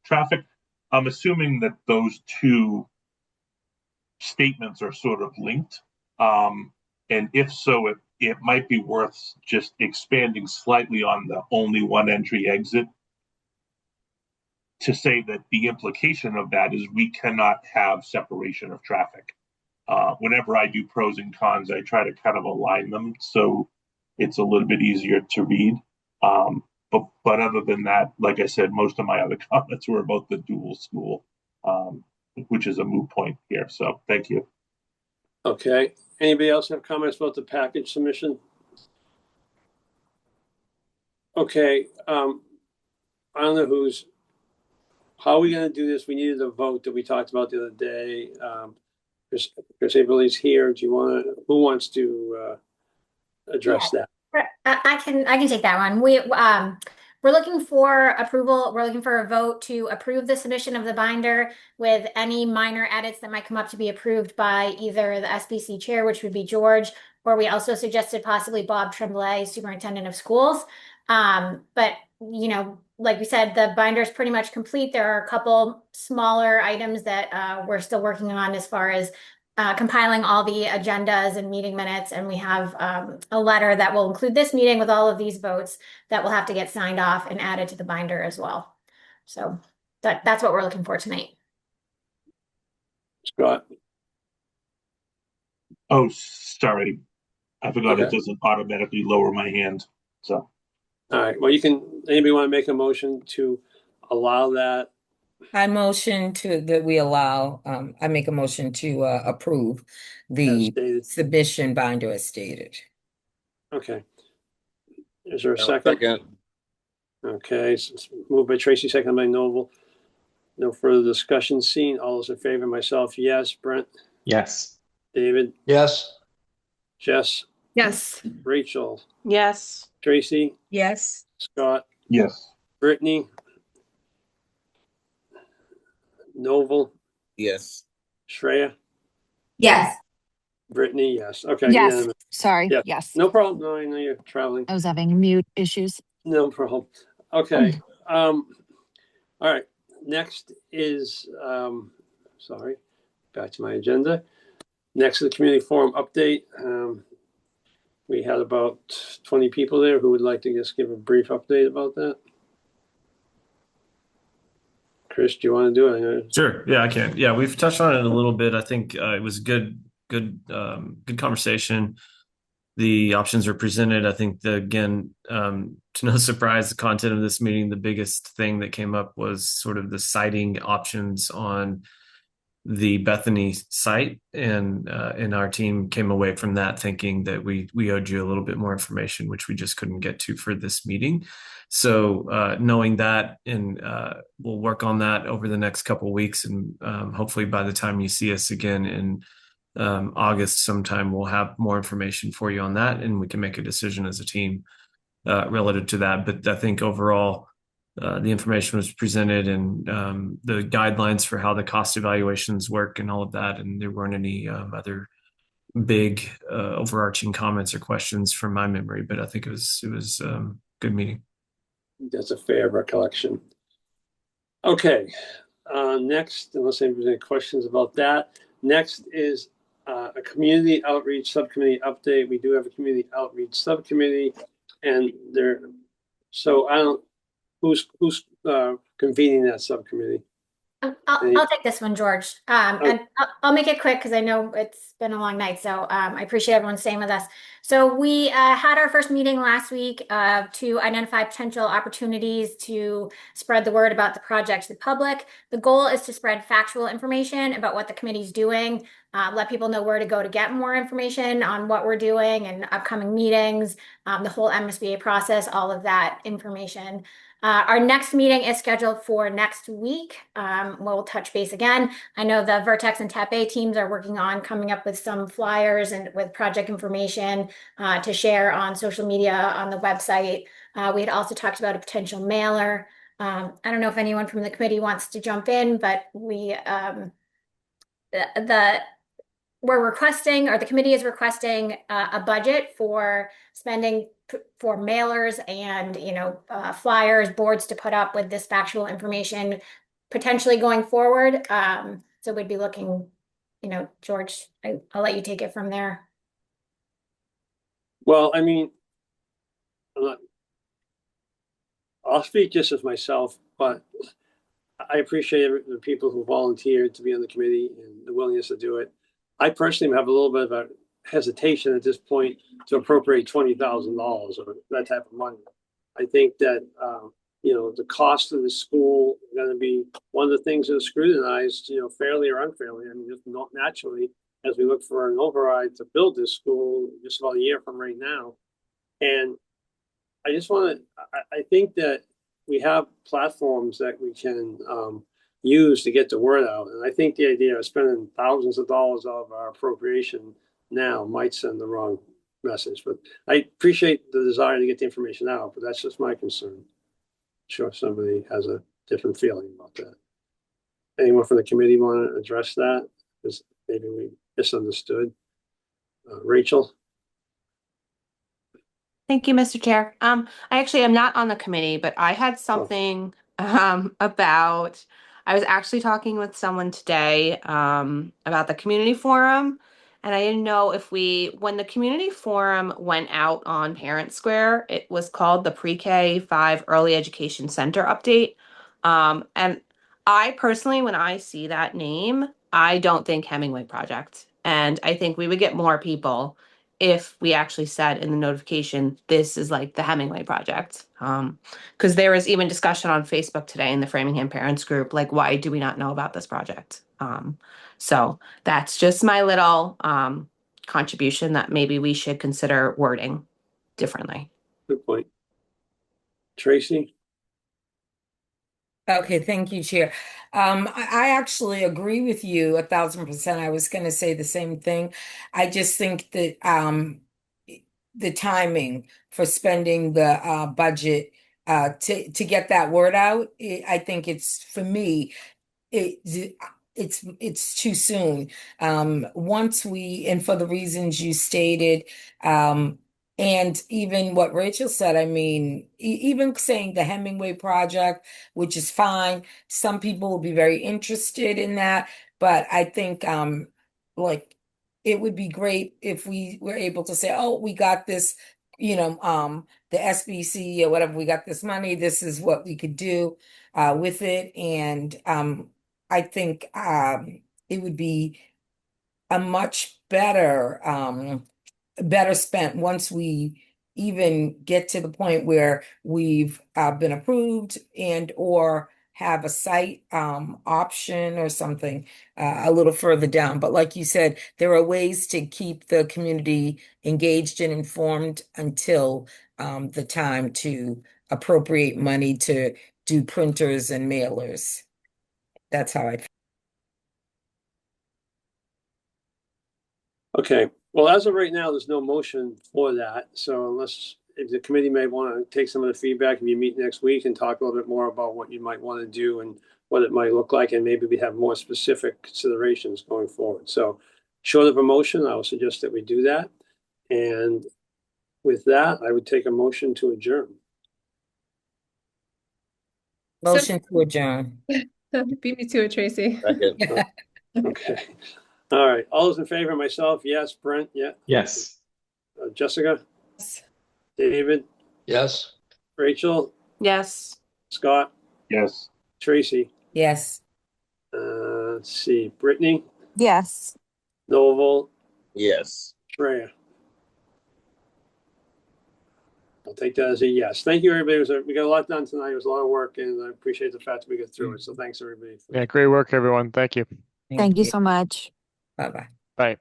traffic. I'm assuming that those two statements are sort of linked. And if so, it might be worth just expanding slightly on the only one entry exit to say that the implication of that is we cannot have separation of traffic. Whenever I do pros and cons, I try to kind of align them so it's a little bit easier to read. But other than that, like I said, most of my other comments were about the dual school, which is a moot point here. So thank you. Okay. Anybody else have comments about the package submission? Okay. I don't know how are we going to do this? We needed a vote that we talked about the other day. Chris Averly's here. Who wants to address that? I can take that one. We're looking for approval. We're looking for a vote to approve the submission of the binder with any minor edits that might come up to be approved by either the SBC chair, which would be George, or we also suggested possibly Bob Tremblay, superintendent of schools. But like we said, the binder is pretty much complete. There are a couple smaller items that we're still working on as far as compiling all the agendas and meeting minutes, and we have a letter that will include this meeting with all of these votes that will have to get signed off and added to the binder as well. So That's what we're looking for tonight. Scott? Oh, sorry. I forgot it Okay. doesn't automatically lower my hand. So, All right, well, anybody want to make a motion to allow that? I motion to that we allow, I make a motion to approve As the stated. submission binder as stated. Okay. Is there a I'll second? second. Okay, so it's moved by Tracy, second by Noble. No further discussion. Seen. All those in favor, myself, yes. Brent? Yes. David? Yes. Jess? Yes. Rachel? Yes. Tracy? Yes. Scott? yes. Brittany? Noble? Yes. Shreya? Yes. Brittany, yes. Okay, Yes. unanimous. Sorry. Yeah. Yes. No problem. No, I know you're traveling. I was having mute issues. No problem. Okay. All right. Next is sorry, back to my agenda. Next is the community forum update. We had about 20 people there who would like to just give a brief update about that. Chris, do you want to do it? Sure. Yeah, I can. Yeah, we've touched on it a little bit. I think it was good conversation. The options are presented. I think again, to no surprise, the content of this meeting, the biggest thing that came up was sort of the siting options on the Bethany site, and our team came away from that thinking that we owed you a little bit more information, which we just couldn't get to for this meeting. So knowing that, and we'll work on that over the next couple of weeks, and hopefully by the time you see us again in August sometime, we'll have more information for you on that, and we can make a decision as a team relative to that. But I think overall, the information was presented, and the guidelines for how the cost evaluations work and all of that. And there weren't any other big overarching comments or questions from my memory, but I think it was good meeting. That's a fair recollection. Okay. Next, unless anybody has any questions about that, next is a community outreach subcommittee update. We do have a community outreach subcommittee, and so I don't. Who's convening that subcommittee? I'll take this one, George. And I'll make it quick because I know it's been a long night. So I appreciate everyone staying with us. So we had our first meeting last week to identify potential opportunities to spread the word about the project to the public. The goal is to spread factual information about what the committee's doing, let people know where to go to get more information on what we're doing and upcoming meetings, the whole MSBA process, all of that information. Our next meeting is scheduled for next week. We'll touch base again. I know the Vertex and TAP A teams are working on coming up with some flyers and with project information to share on social media, on the website. We had also talked about a potential mailer. I don't know if anyone from the committee wants to jump in, but we're requesting, or the committee is requesting a budget for spending for mailers and, flyers, boards to put up with this factual information potentially going forward. So we'd be looking, George, I'll let you take it from there. Well, I mean, I'll speak just as myself, but I appreciate the people who volunteered to be on the committee and the willingness to do it. I personally have a little bit of a hesitation at this point to appropriate $20,000 or that type of money. I think that the cost of the school is going to be one of the things that are scrutinized, fairly or unfairly. I mean, just not naturally, as we look for an override to build this school just about a year from right now. And I just want to. I think that we have platforms that we can use to get the word out. And I think the idea of spending thousands of dollars of our appropriation now might send the wrong message. But I appreciate the desire to get the information out, but that's just my concern. I'm sure somebody has a different feeling about that. Anyone from the committee want to address that? Because maybe we misunderstood. Rachel? Thank you, Mr. Chair. I actually am not on the committee, but I had something about, I was actually talking with someone today about the community forum, and I didn't know if when the community forum went out on Parent Square, it was called the Pre-K 5 Early Education Center Update. And I personally, when I see that name, I don't think Hemingway Project. And I think we would get more people if we actually said in the notification, this is like the Hemingway Project. Because there was even discussion on Facebook today in the Framingham Parents group, like, why do we not know about this project? So that's just my little contribution that maybe we should consider wording differently. Good point. Tracy? Okay, thank you, Chair. I actually agree with you 1,000%. I was going to say the same thing. I just think that the timing for spending the budget to get that word out, I think it's, for me, it it's too soon. Once we, and for the reasons you stated, and even what Rachel said, I mean, even saying the Hemingway Project, which is fine. Some people will be very interested in that, but I think like it would be great if we were able to say, oh, we got this, the SBC or whatever, we got this money, this is what we could do with it. And I think it would be a much better spent once we even get to the point where we've been approved and or have a site option or something a little further down. But like you said, there are ways to keep the community engaged and informed until the time to appropriate money to do printers and mailers. That's how I feel. Okay, well, as of right now, there's no motion for that. So unless if the committee may want to take some of the feedback, if you meet next week and talk a little bit more about what you might want to do and what it might look like, and maybe we have more specific considerations going forward. So short of a motion, I would suggest that we do that. And with that, I would take a motion to adjourn. Motion to adjourn. Beat me to it, Tracy. Okay. All right. All those in favor, myself, yes. Brent, yeah. Yes. Jessica? David? Yes. Rachel? Yes. Scott? Yes. Yes. Tracy? Let's see. Brittany? Yes. Novel? Yes. Shreya? I'll take that as a yes. Thank you, everybody. We got a lot done tonight. It was a lot of work, and I appreciate the fact that we got through it. So thanks, everybody. Yeah, great work, everyone. Thank you. Thank you so much. Bye-bye. Bye.